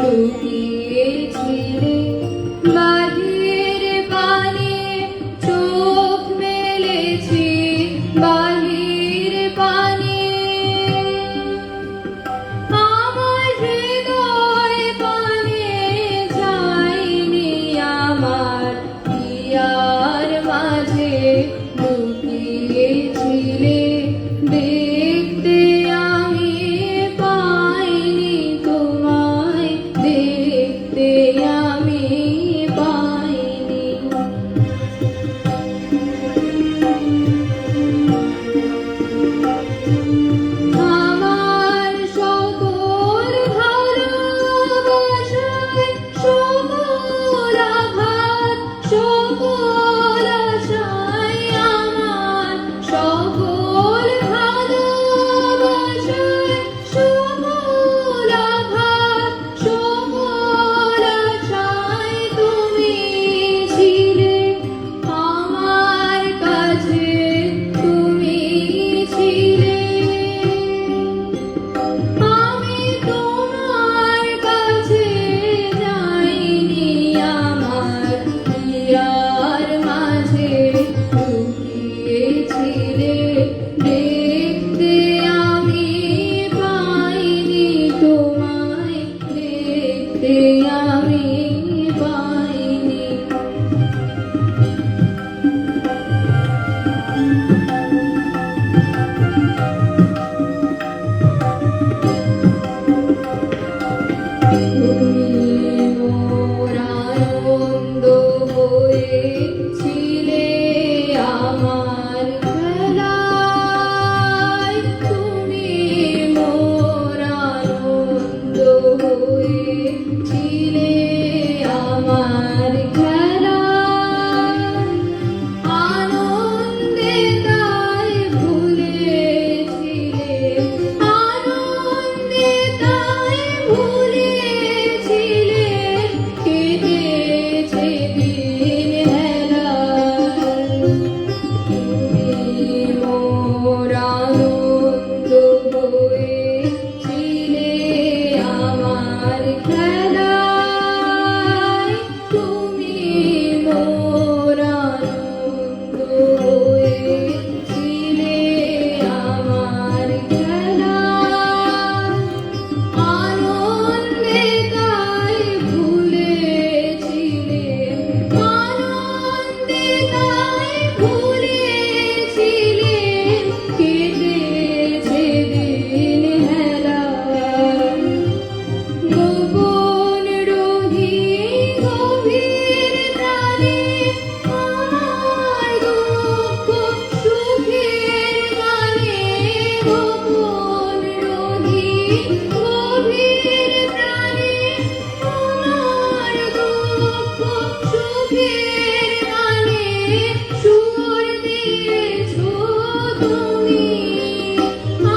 লুকিয়েছিলে, বাহির পানে চোখ মেলেছি, বাহির পানে আমার হৃদয় পানে যায়নি। আমার হিয়ার মাঝে লুকিয়েছিলে, দেখতে আমি পাইনি তোমায়, দেখতে আমি পাইনি। সুর দিয়েছো তুমি।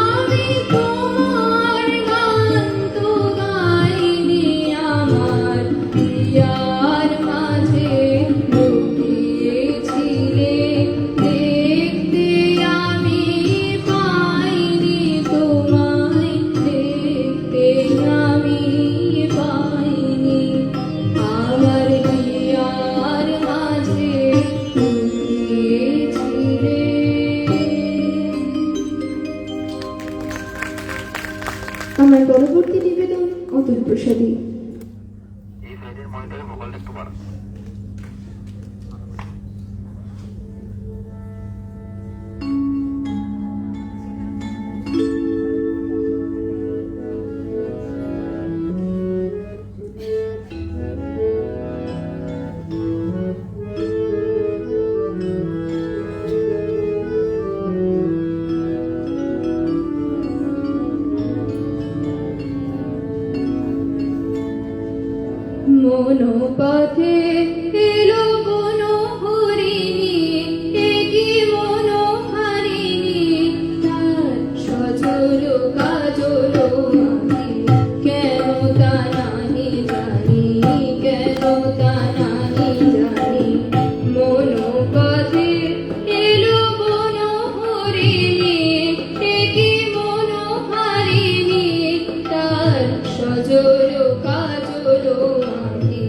আমি তোমার গান তো গাইনি, আমার প্রিয়ার মাঝে লুকিয়েছিলে। দেখতে আমি পাইনি তোমায়, দেখতে আমি পাইনি, আমার প্রিয়ার মাঝে লুকিয়েছিলে। আমার পরবর্তী নিবেদন অতুল প্রসাদী। মনোপথে এলো কোনো হরিণী, একি মনো হারিণী, তার সজল কাজল আঁখি, কেন তা নাহি জানি, কেন তা নাহি জানি। মনোপথে এলো কোনো হরিণী, একি মনো হারিণী, তার সজল কাজল আঁখি,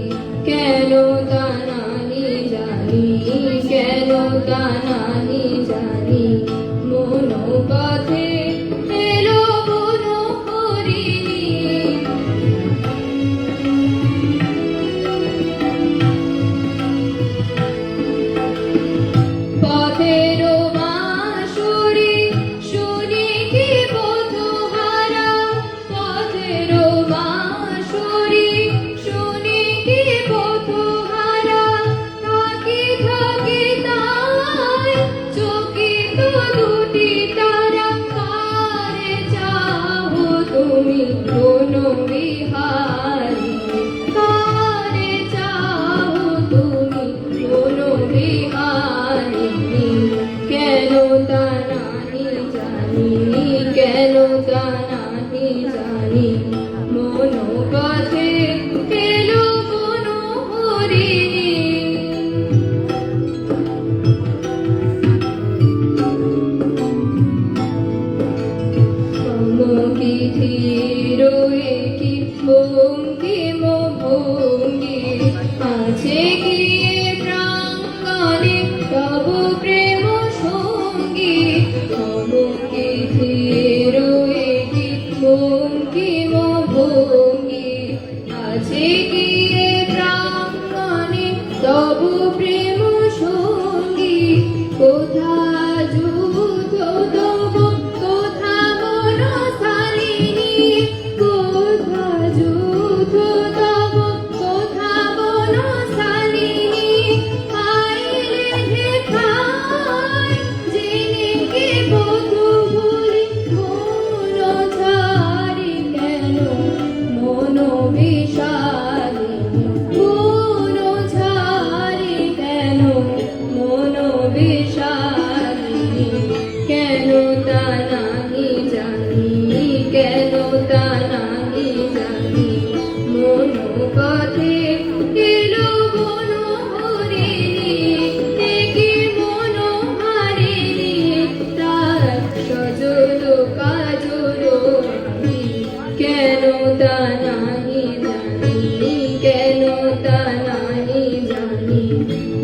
কেন তা নাহি জানি, কেন তা নাহি জানি। মনোপথে এলো কোনো হরিণী, পথের বাঁশরি শুনি কি পথহারা, পথের বাঁশরি শুনি কি পথহারা, থাকি থাকি তাই চকিত দুটি তারা, কারে চাহো তুমি কোন বিহারী, কারে চাহো তুমি কোন বিহারী, কেন তা নাহি জানি, কেন তা নাহি জানি। মনোপথে এলো কোনো হরিণী, সমকি ধীর একি ভঙ্গিম ভঙ্গি, আছে গিয়ে প্রাঙ্গণে তব প্রেম সঙ্গী। সমকি ধীর একি ভঙ্গিম ভঙ্গি, আছে গিয়ে প্রাঙ্গণে তব প্রেম সঙ্গী। কোথা যুদ্ধ তব কোথা বনশালিনী, কোথা যুদ্ধ তব কোথা বনশালিনী, আইলে হেথায় জেনে কে পথ ভুলি, মন ছাড়ি কেন মন বিষালিনী, মন ছাড়ি কেন মন বিষালিনী, কেন তা নাহি জানি, কেন তা নাহি জানি। মনোপথে এলো কোনো হরিণী, একি মনো হারিণী, তার সজল কাজল আঁখি, কেন তা নাহি জানি, কেন তা নাহি জানি।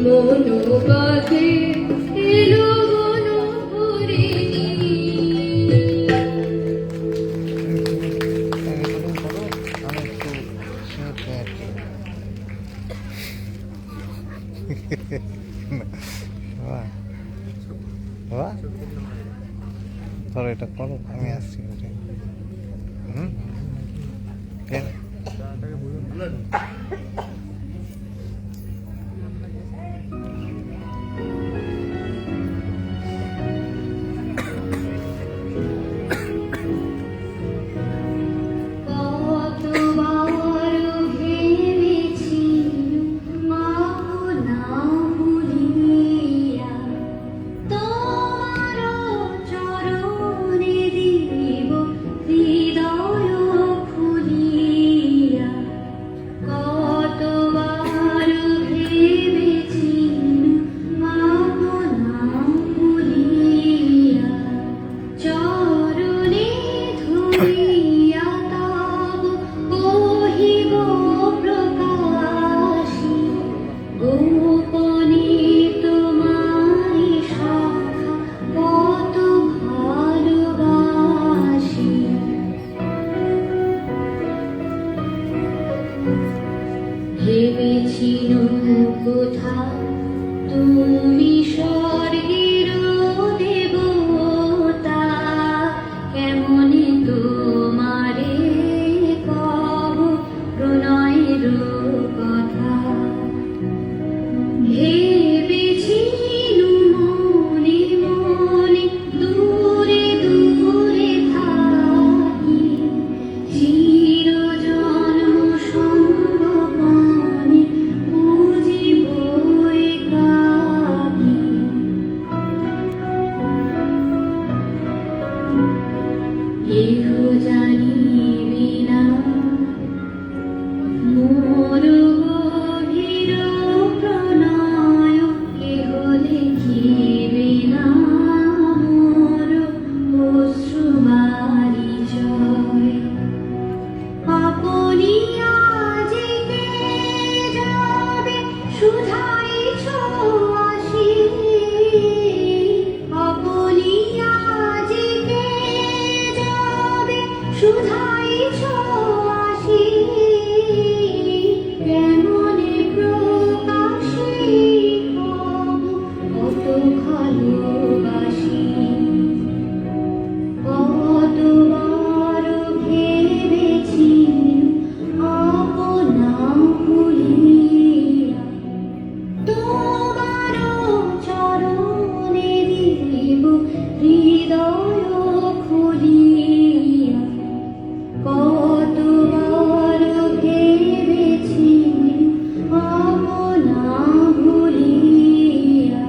মনোপথে এলো কোনো হরিণী। রেকর্ডিং করো, আমি একটু শুনতে আর কি। বাবা বাবা ধরো এটা করো, আমি আসছি। হুম কেন ভেবেছি মা না ভুলি ভালোবাসি কতবার ভেবেছি আপনা ভুলিয়া তোমার চরণে দিব হৃদয় খুলিয়া কতবার ভেবেছি আপনা ভুলিয়া।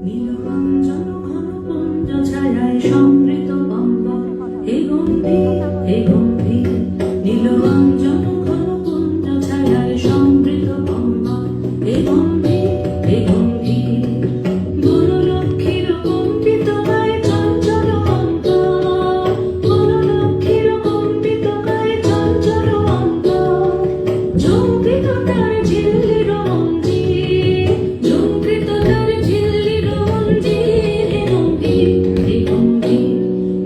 নীলরঞ্জন ঘন পুঞ্জ ছায়ায় সমৃত গঙ্গা হে গম্ভীর হে গম্ভীর নীলরঞ্জন ঘন পুঞ্জ ছায়ায় সমৃত গঙ্গা হে গম্ভীর হে গম্ভীর বনলক্ষ্মীর কম্পিত গায়ে চঞ্চল অন্তর বনলক্ষ্মীর কম্পিত গায়ে চঞ্চল অন্তর ঝঙ্কৃত তার ঝিল্লির মঞ্জির ঝঙ্কৃত তার ঝিল্লির মঞ্জির হে গম্ভীর হে গম্ভীর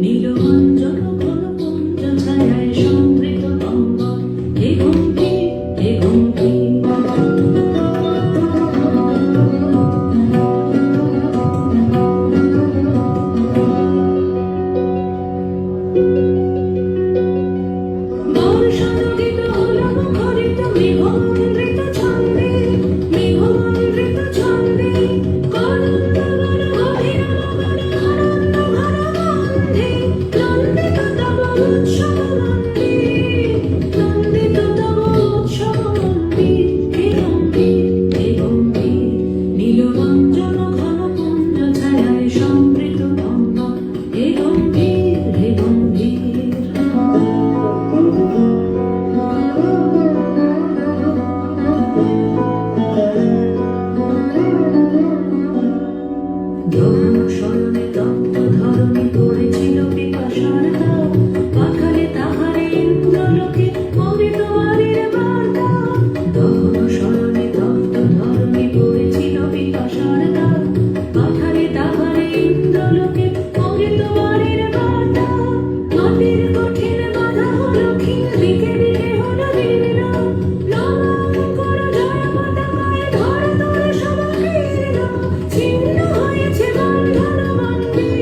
নীলরঞ্জন ঘন পুঞ্জ ছায়ায় সমৃত গঙ্গা হে গম্ভীর হে গম্ভীর বর্ষানদীত হলো মুখরিত মেঘমন্দ্রিত ছন্দে মেঘমন্দ্রিত ছন্দে কদম্ববন গভীর গগন আনন্দ ঘন গন্ধে নন্দিত তব উৎসব মন্দির নন্দিত তব উৎসব মন্দির হে গম্ভীর হে গম্ভীর নীলরঞ্জন ঘন পুঞ্জ ছায়ায় সমৃত গঙ্গা হে গম্ভীর হে গম্ভীর ধরণ শরণে তপ্ত ধরণী পড়েছিল পিপাসার দাও পাখালে তাহারে ইন্দ্রলোকে অমৃত বাণীর বার্তা দহন শরণে তপ্ত ধরণী পড়েছিল পিপাসার দাও পাখালে তাহারে ইন্দ্রলোকে অমৃত বাণীর বার্তা মাটির কঠিন বাধা হলো ক্ষীণ দিকে দিকে হলো দীর্ণ ললাঙ্কর জয় পতাকায় ধরাতল সমাকীর্ণ ছিন্ন হয়েছে বন্ধন মন্দির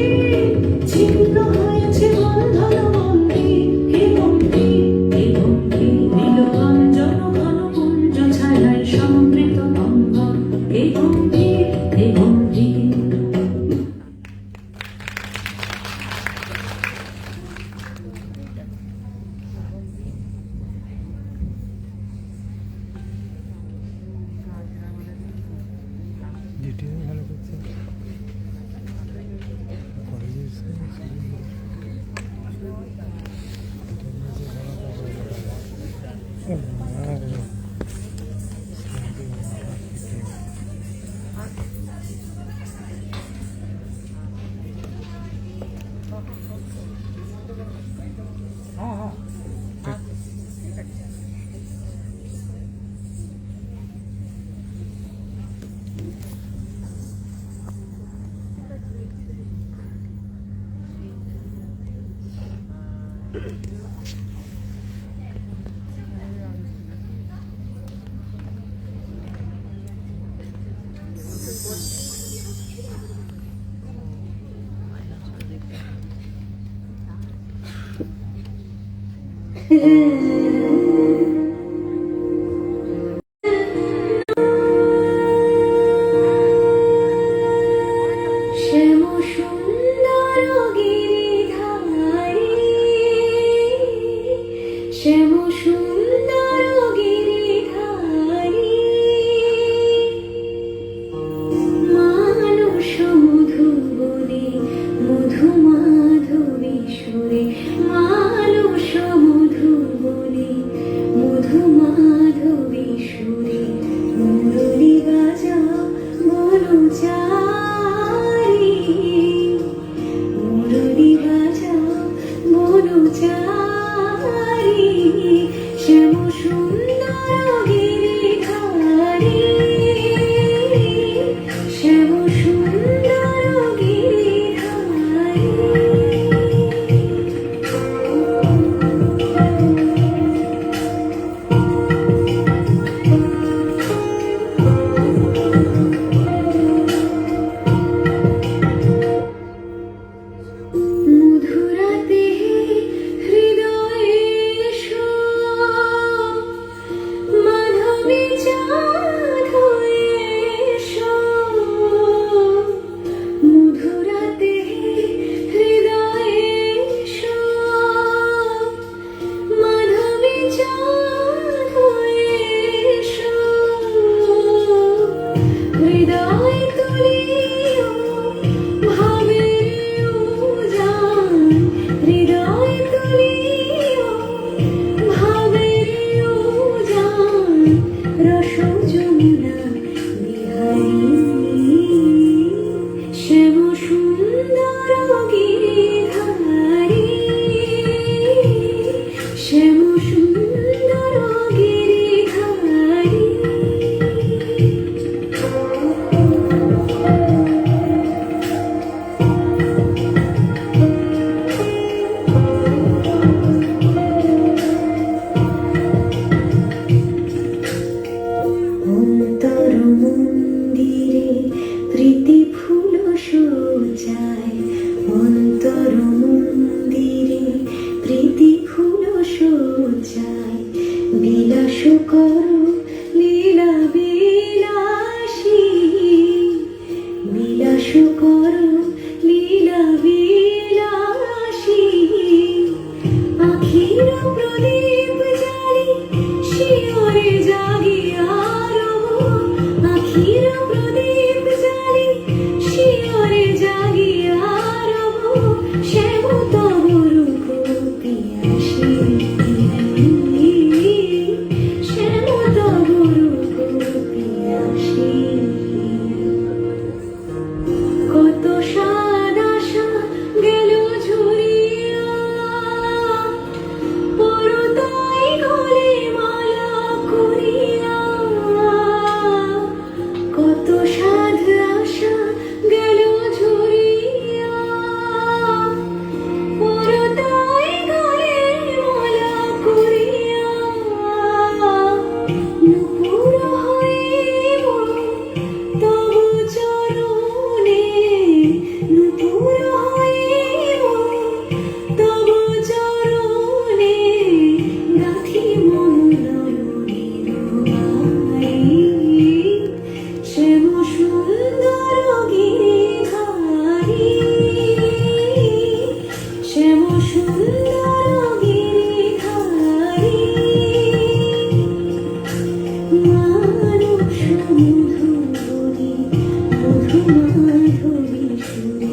ছিন্ন হয়েছে বন্ধন মন্দির হে গম্ভীর হে গম্ভীর নীলরঞ্জন ঘন পুঞ্জ ছায়ায় সমৃত গঙ্গা হে গম্ভীর হে গম্ভীর ডিটেল ভালো করছে কলেজের শ্যাম সুন্দর গিরিধারী শ্যাম সুন্দর গিরিধারী মানস মধুবনে মধু মাধবী সুরে মানস মধুবনে মনুচারি মুরলি বাজাও মনুচারি শ্যাম সুন্দর গিরিধারী শ্যাম সুন্দর গিরিধারী মধুরাতে হৃদয়ে এসো মাধবী চাঁদ হয়ে এসো মধুরাতে হৃদয়ে এসো মাধবী চাঁদ হয়ে এসো হৃদয় তুলিও ভাবের উজান হৃদয় তুলিও ভাবের উজান রস যমুনা বিহারী শ্যাম সুন্দর গিরিধারী শ্যাম সুন্দর গিরিধারী অন্তর মন্দিরে প্রীতি ফুল সজ্জায় অন্তর মন্দিরে প্রীতি ফুল সজ্জায় বিলাস করো লীলা বিলাসী বিলাস করো লীলা বিলাসী আখির প্রদীপ জালি শিওরে জাগিয়া রব আখির প্রদীপ জালি শিওরে জাগিয়া রব শ্যাম তব রূপ পিয়াসী শ্যাম তব রূপ পিয়াসী কত স্বাদ আশা গেল ঝরিয়া পরতাই গলে মালা করিয়া কত স্বাদ আশা গেল ঝরিয়া পরতাই গলে মালা করিয়া নুপুর হইব তব চরণে নুপুর হইব তব চরণে গাঁথি মন নয়নের বাই শ্যাম সুন্দর গিরিধারী শ্যাম সুন্দর গিরিধারী মানস মধুবনী মধু মাধবী সুরে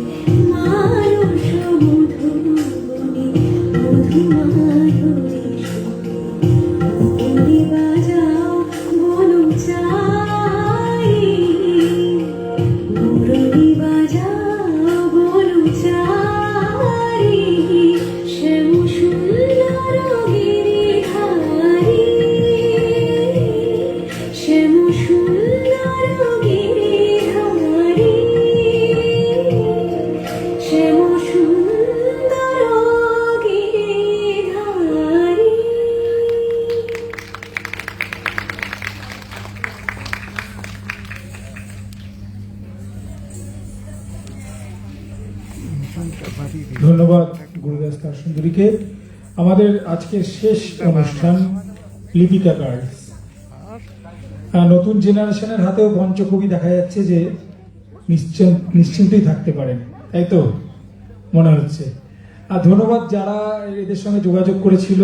মানস মধুবনী মধু মাধবী সুরে মুরলি বাজাও মনুচারি মুরলি বাজাও মনুচারি শ্যাম সুন্দর গিরিধারী শ্যাম সুন্দর গিরিধারী শ্যাম সুন্দর গিরিধারী ধন্যবাদ গুরুদাস তার সুন্দরীকে। আমাদের আজকের শেষ অনুষ্ঠান লিপিকা কার্ডস। নতুন জেনারেশনের হাতেও পঞ্চকবি দেখা যাচ্ছে যে নিশ্চিন্তই থাকতে পারেন, তাই তো মনে হচ্ছে। আর ধন্যবাদ যারা এদের সঙ্গে যোগাযোগ করেছিল,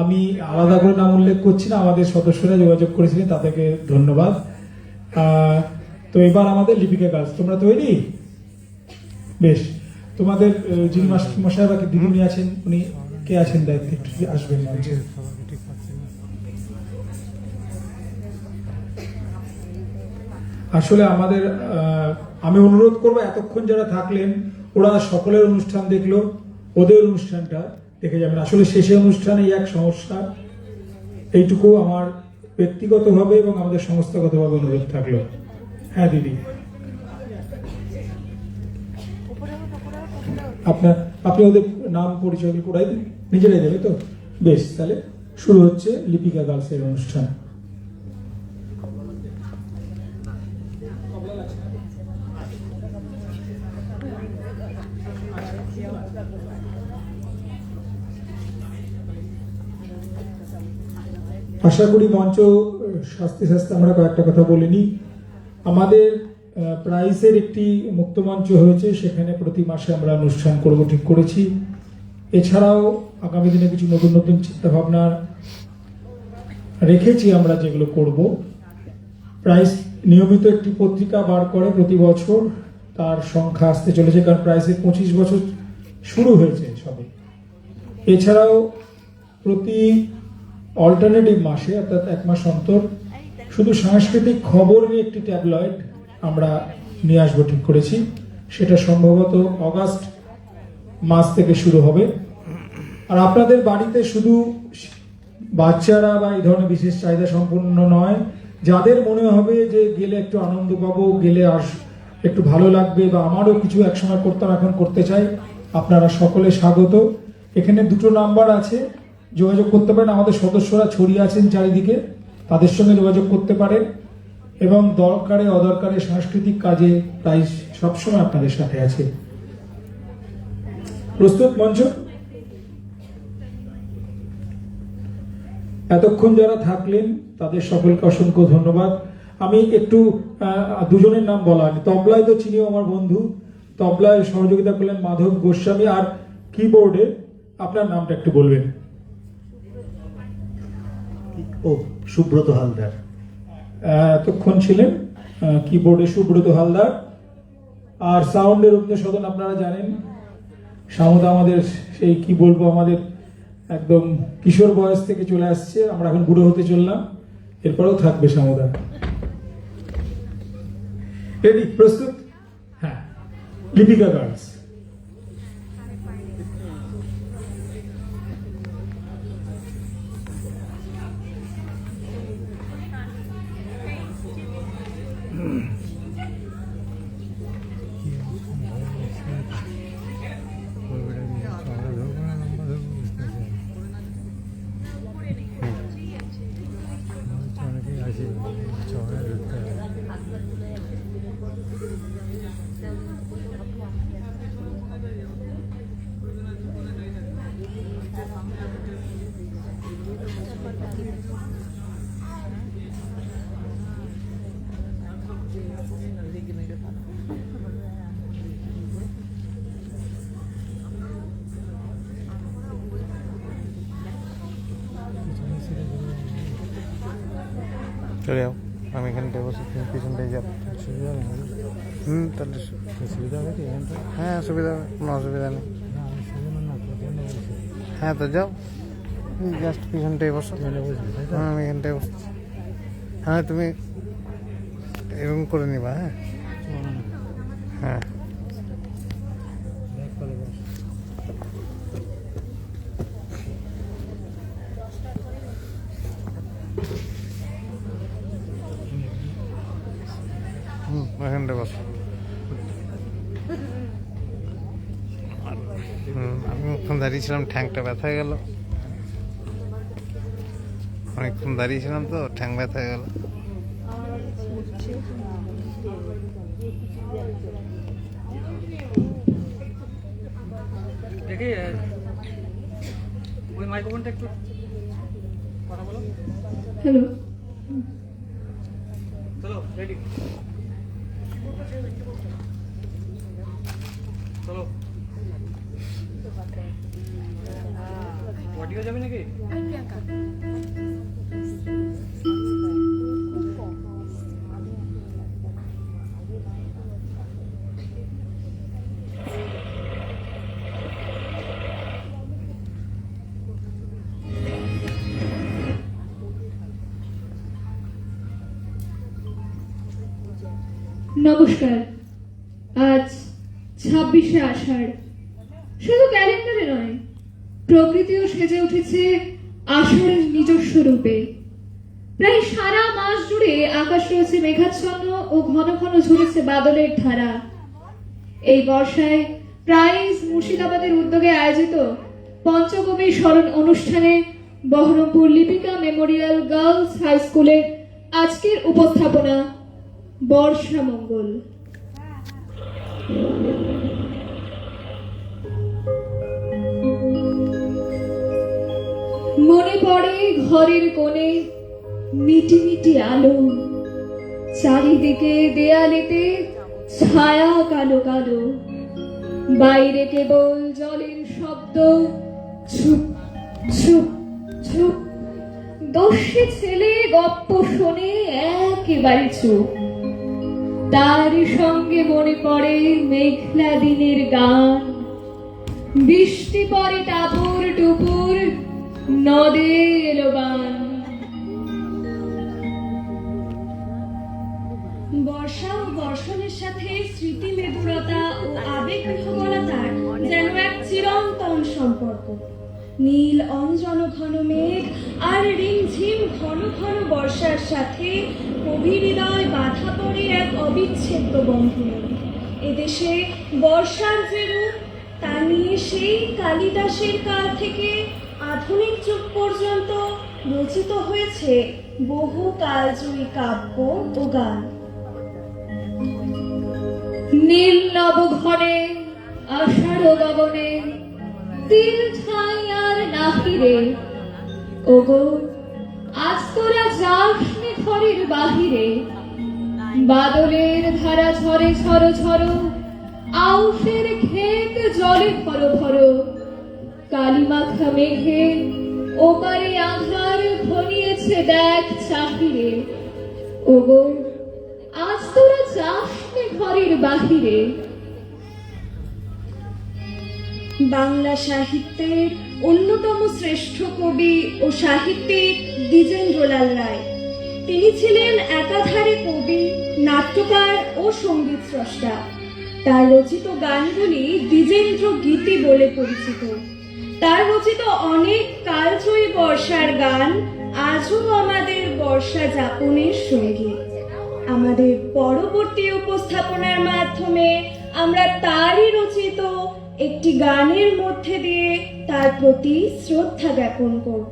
আমি আলাদা করে নাম উল্লেখ করছি না, আমাদের সদস্যরা যোগাযোগ করেছিলেন, তাদেরকে ধন্যবাদ। তো এবার আমাদের লিপিকা কাজ, তোমরা তৈরি? বেশ, তোমাদের যিনি মশাই বা দিদিমণি আছেন, উনি কে আছেন দায়িত্বে, একটু আসবেন। আসলে আমাদের আমি অনুরোধ করবো এতক্ষণ যারা থাকলেন ওরা সকলের অনুষ্ঠান দেখলো, ওদের অনুষ্ঠানটা দেখে যাবেন। আসলে শেষের অনুষ্ঠানে এক সমস্যা, এইটুকু আমার ব্যক্তিগতভাবে এবং আমাদের সংস্থাগতভাবে অনুরোধ থাকলো। হ্যাঁ দিদি, আপনি ওদের নাম পরিচয় করাই দিন, নিজেরাই দেবে তো? বেশ, তাহলে শুরু হচ্ছে লিপিকা গার্লসের অনুষ্ঠান। আশা করি মঞ্চ শাস্তে শাস্তে আমরা কয়েকটা কথা বলিনি। আমাদের প্রাইসের একটি মুক্ত মঞ্চ হয়েছে, সেখানে প্রতি মাসে আমরা অনুষ্ঠান করব ঠিক করেছি। এছাড়াও আগামী দিনে কিছু নতুন নতুন চিন্তা ভাবনা রেখেছি আমরা, যেগুলো করব। প্রাইস নিয়মিত একটি পত্রিকা বার করে প্রতি বছর, তার সংখ্যা আসতে চলেছে, কারণ প্রাইসের 25 বছর শুরু হয়েছে সবে। এছাড়াও প্রতি অল্টারনেটিভ মাসে, অর্থাৎ এক মাস অন্তর, শুধু সাংস্কৃতিক খবর নিয়ে একটি ট্যাবলয়েড আমরা নিয়ে আসবো ঠিক করেছি। সেটা সম্ভবত অগাস্ট মাস থেকে শুরু হবে। আর আপনাদের বাড়িতে শুধু বাচ্চারা বা এই ধরনের বিশেষ চাহিদা সম্পন্ন নয়, যাদের মনে হবে যে গেলে একটু আনন্দ পাবো, গেলে একটু ভালো লাগবে, বা আমারও কিছু একসময় করতাম এখন করতে চাই, আপনারা সকলে স্বাগত। এখানে দুটো নাম্বার আছে, যোগাযোগ করতে পারেন। আমাদের সদস্যরা ছড়িয়ে আছেন চারিদিকে, তাদের সঙ্গে যোগাযোগ করতে পারেন। এবং দরকারে অদরকারে সাংস্কৃতিক কাজে প্রাইস সবসময় আপনাদের সাথে আছে। প্রস্তুত মঞ্চ? এতক্ষণ যারা থাকলেন তাদের সকলকে অসংখ্য ধন্যবাদ। আমি একটু দুজনের নাম বলা হয়নি। তবলায় তো চিনিও আমার বন্ধু, তবলায় সহযোগিতা করলেন মাধব গোস্বামী, আর কিবোর্ডে আপনার নামটা একটু বলবেন। ও সুব্রত হালদার। এতক্ষণ ছিলেন কিবোর্ডে সুব্রত হালদার। আর সাউন্ডের সদন আপনারা জানেন, সামুদা আমাদের সেই কি বলবো, আমাদের একদম কিশোর বয়স থেকে চলে আসছে, আমরা এখন বুড়ো হতে চললাম, এরপরেও থাকবে সামুদা। রেডি? প্রস্তুত? হ্যাঁ, লিপিকা গার্লস। চলে যাও, আমি এখানটায় বসে, তুমি পিছনটায় যাও। সুবিধা হবে? তাহলে সুবিধা হবে কি এখানটা? হ্যাঁ সুবিধা হবে, কোনো অসুবিধা নেই। হ্যাঁ তো যাও, জাস্ট পিছনটায় বসো। হ্যাঁ আমি এখানটায় বসছি। হ্যাঁ তুমি এরকম করে নিবা। হ্যাঁ হ্যাঁ এখানটা বসো। আমি অনেকক্ষণ দাঁড়িয়েছিলাম, ঠ্যাংটা ব্যথা হয়ে গেল। অনেকক্ষণ দাঁড়িয়েছিলাম তো ঠ্যাং ব্যথা হয়ে গেল। দেখি ওই মাইক্রোফোনটা একটু কথা বলো। হ্যালো, চলো রেডি, চলো। অডিও যাবে নাকি? নমস্কার। আজ 26শে আষাঢ়। শুধু ক্যালেন্ডারে নয়, প্রকৃতিও সেজে উঠেছে আষাঢ়ের নিজস্ব রূপে। প্রায় সারা মাস জুড়ে আকাশ রয়েছে মেঘাচ্ছন্ন ও ঘন ঘন ঝরেছে বাদলের ধারা। এই বর্ষায় প্রাইজ মুর্শিদাবাদের উদ্যোগে আয়োজিত পঞ্চকবির স্মরণ অনুষ্ঠানে Baharampur Lipika memorial girls high স্কুলের আজকের উপস্থাপনা বর্ষা মঙ্গল। মনে পড়ে ঘরের কোণে মিটি মিটি আলো, চারিদিকে দেয়ালেতে ছায়া কালো কালো, বাইরে কেবল জলের শব্দ, ছুপ ছুপ ছুপ। দস্যি ছেলে গপ্প শোনে একেবারে চুপ। তার সঙ্গে মনে পড়ে মেঘলা দিনের গান, বৃষ্টি পরে টাপুর টুপুর, নদে এলো বান। বর্ষা ও বর্ষণের সাথে স্মৃতি মেদুরতা ও আবেগ বিহবলতার যেন এক চিরন্তন সম্পর্ক। নীল অঞ্জন ঘন মেঘ আর রিমঝিম ঘন ঘন বর্ষার সাথে কবি হৃদয় বাধা পড়ে এক অবিচ্ছেদ্য বন্ধনে। এদেশে বর্ষার যে রূপ, তা নিয়ে সেই কালিদাসের কাল থেকে আধুনিক যুগ পর্যন্ত রচিত হয়েছে বহু কালজয়ী কাব্য ও গান। নীল নব ঘনে আষাঢ় গগনে তিল ঠাই আর নাহিরে, ওগো আজ তোরা যাস নে ঘরের বাহিরে। বাদলের ধারা ঝরে ঝরো ঝরো, আউশের ক্ষেত জলে ভরো ভরো। কালিমাখা মেঘে ওপারে আধার ঘনিয়েছে দেখ চাহিরে, ওগো আজ তোরা যাস নে ঘরের বাহিরে। বাংলা সাহিত্যের অন্যতম শ্রেষ্ঠ কবি ও সাহিত্যিক দ্বিজেন্দ্রলাল রায়। তিনি ছিলেন একাধারে কবি, নাট্যকার ও সঙ্গীত স্রষ্টা। তার রচিত গানগুলি দ্বিজেন্দ্র গীতি বলে পরিচিত। তার রচিত অনেক কালজয়ী বর্ষার গান আজও আমাদের বর্ষা যাপনের সঙ্গী। আমাদের পরবর্তী উপস্থাপনার মাধ্যমে আমরা তারই রচিত একটি গানের মধ্যে দিয়ে তার প্রতি শ্রদ্ধা জ্ঞাপন করব।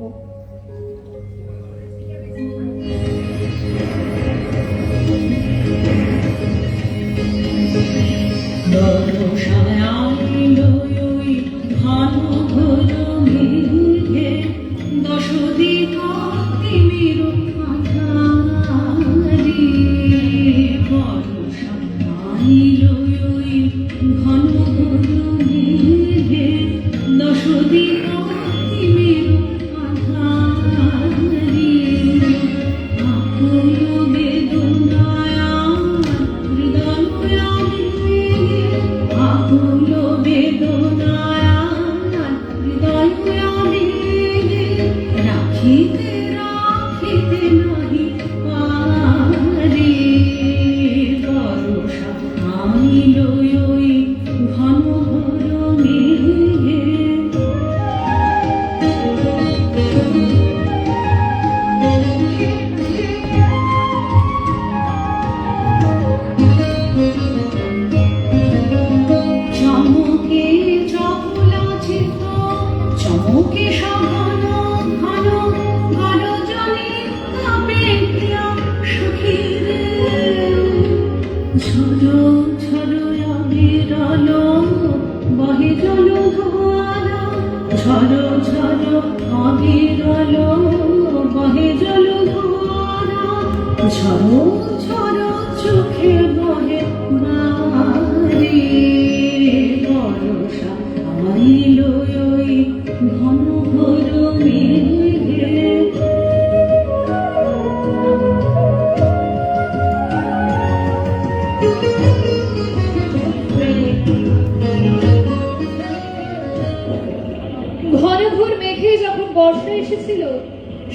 ঘনঘোর মেঘে যখন বর্ষা এসেছিল,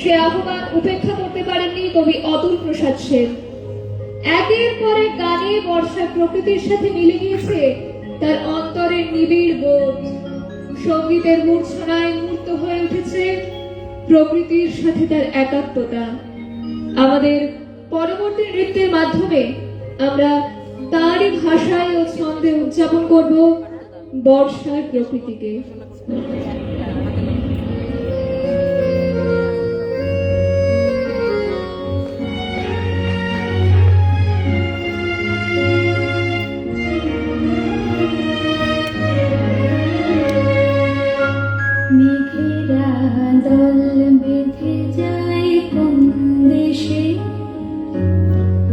সে আহ্বান উপেক্ষা করতে পারেননি কবি অতুল প্রসাদ সেন। একের পর এক গানে বর্ষা প্রকৃতির সাথে মিলে গিয়েছে তার অন্তরের নিবিড় বোধ। সঙ্গীতের মূর্ছনায় মূর্ত হয়ে উঠেছে প্রকৃতির সাথে তার একাত্মতা। আমাদের পরবর্তী নৃত্যের মাধ্যমে আমরা তারই ভাষায় ও ছন্দে উদযাপন করব বর্ষার প্রকৃতিকে। মেঘেরা দল বেঁধে যায় কোন দেশে,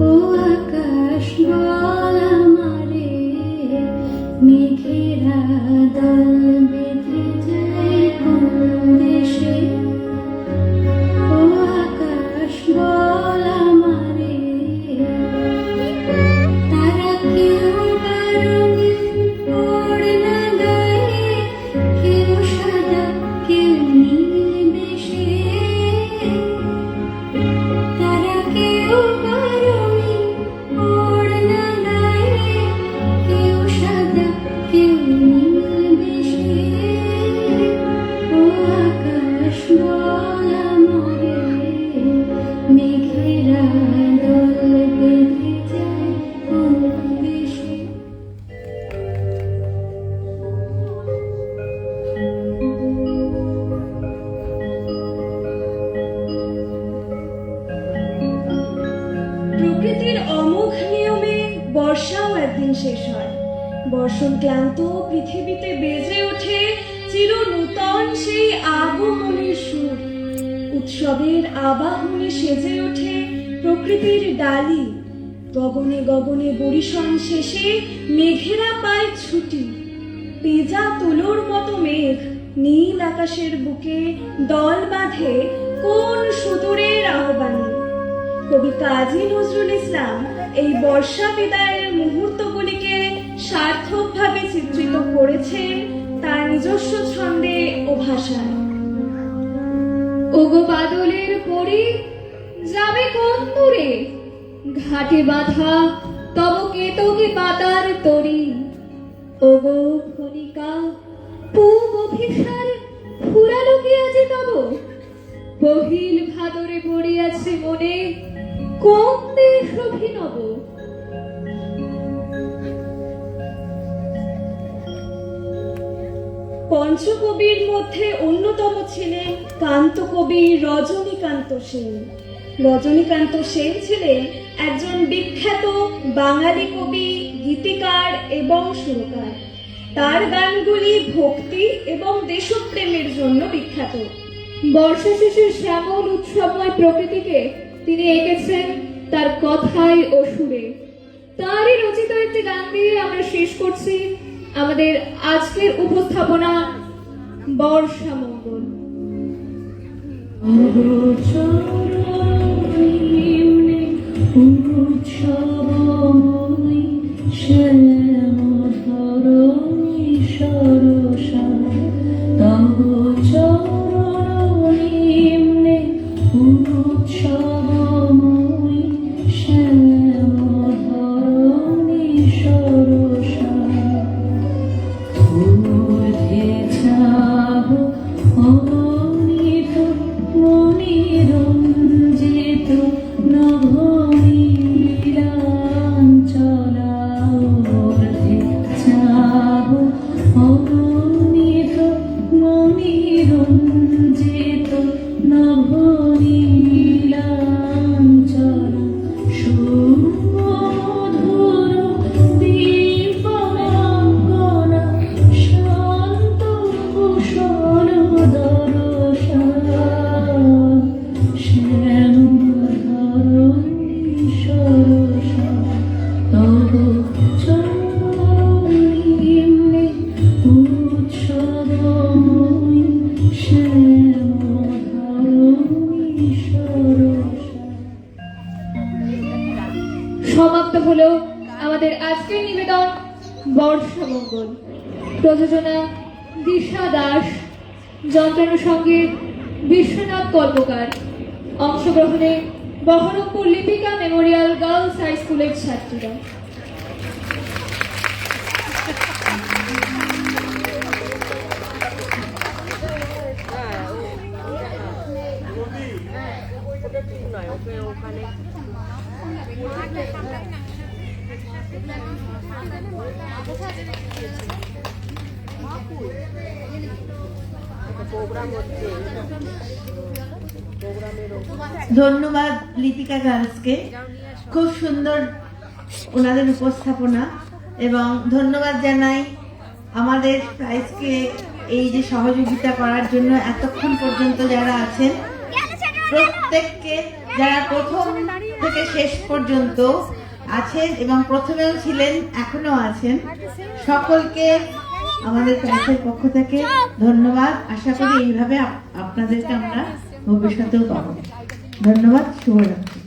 ও আকাশ বল আমারে। মেঘেরা দল বেঁধে যায় কোন দেশে, ও আকাশ বল আমারে। তারা কেউ বারঙিন ওড়না গায়ে, কেউ সাদা কেউ নীল বেশে। তারা কেউ বারঙিন ওড়না গায়ে, কেউ সাদা কেউ নীল বেশে। ও আকাশ বল আমারে, মেঘেরা দল বেঁধে যায় কোন দেশে। প্রকৃতির অমোঘ নিয়মে বর্ষাও একদিন শেষ হয়। বর্ষণ ক্লান্ত পৃথিবীতে বেজে ওঠে চির নূতন সেই আগমনের সুর। উৎসবের আবাহনে সেজে ওঠে প্রকৃতির ডালি। গগনে গগনে বরিশন শেষে মেঘেরা পায় ছুটি। পেজা তুলোর মতো মেঘ নীল আকাশের বুকে দল বাঁধে কোন সুদূরের আহ্বানে। কবি কাজী নজরুল ইসলাম এই বর্ষা বিদায়ের মুহূর্তগুলিকে সার্থকভাবে চিত্রিত করেছেন তার নিজস্ব ছন্দে ও ভাষায়। ওগো বাদলের পরি যাবে কোন দূরে, ঘাটে বাঁধা তব কেতকী পাতার তরি। ওগো খনিকা পূব অভিসার ফুরালো কি আজি তব, বহিল ভাদরে পড়িয়াছে মনে কোন দেশ অভিনব। পঞ্চকবির মধ্যে অন্যতম ছিলেন কান্তকবি রজনীকান্ত সেন। রজনীকান্ত সেন ছিলেন একজন বিখ্যাত বাঙালি কবি, গীতিকার এবং সুরকার। তার গানগুলি ভক্তি এবং দেশপ্রেমের জন্য বিখ্যাত। বর্ষা শেষের শ্যামল উৎসবময় প্রকৃতিকে তিনি এঁকেছেন তার কথায় ও সুরে। তারই রচিত একটি গান দিয়ে আমরা শেষ করছি আমাদের আজকের উপস্থাপনা বর্ষা মঙ্গল। সমাপ্ত হলো আমাদের আজকের নিবেদন বর্ষা মঙ্গল। প্রযোজনা দিশা দাস, যন্ত্রানুষঙ্গে বিশ্বনাথ কর্মকার, অংশগ্রহণে Baharampur Lipika memorial girls high স্কুলের ছাত্রীরা। ধন্যবাদ লিপিকা গার্লসকে, খুব সুন্দর ওনাদের উপস্থাপনা, এবং ধন্যবাদ জানাই আমাদের প্রাইজকে এই যে সহযোগিতা করার জন্য এতক্ষণ পর্যন্ত যারা আছেন প্রত্যেককে, যারা প্রথম থেকে শেষ পর্যন্ত আছেন এবং প্রথমেও ছিলেন এখনো আছেন, সকলকে আমাদের প্রাইজের পক্ষ থেকে ধন্যবাদ। আশা করি এইভাবে আপনাদেরকে আমরা ভবিষ্যতেও পাবো। ধন্যবাদ, শুভরাত্রি।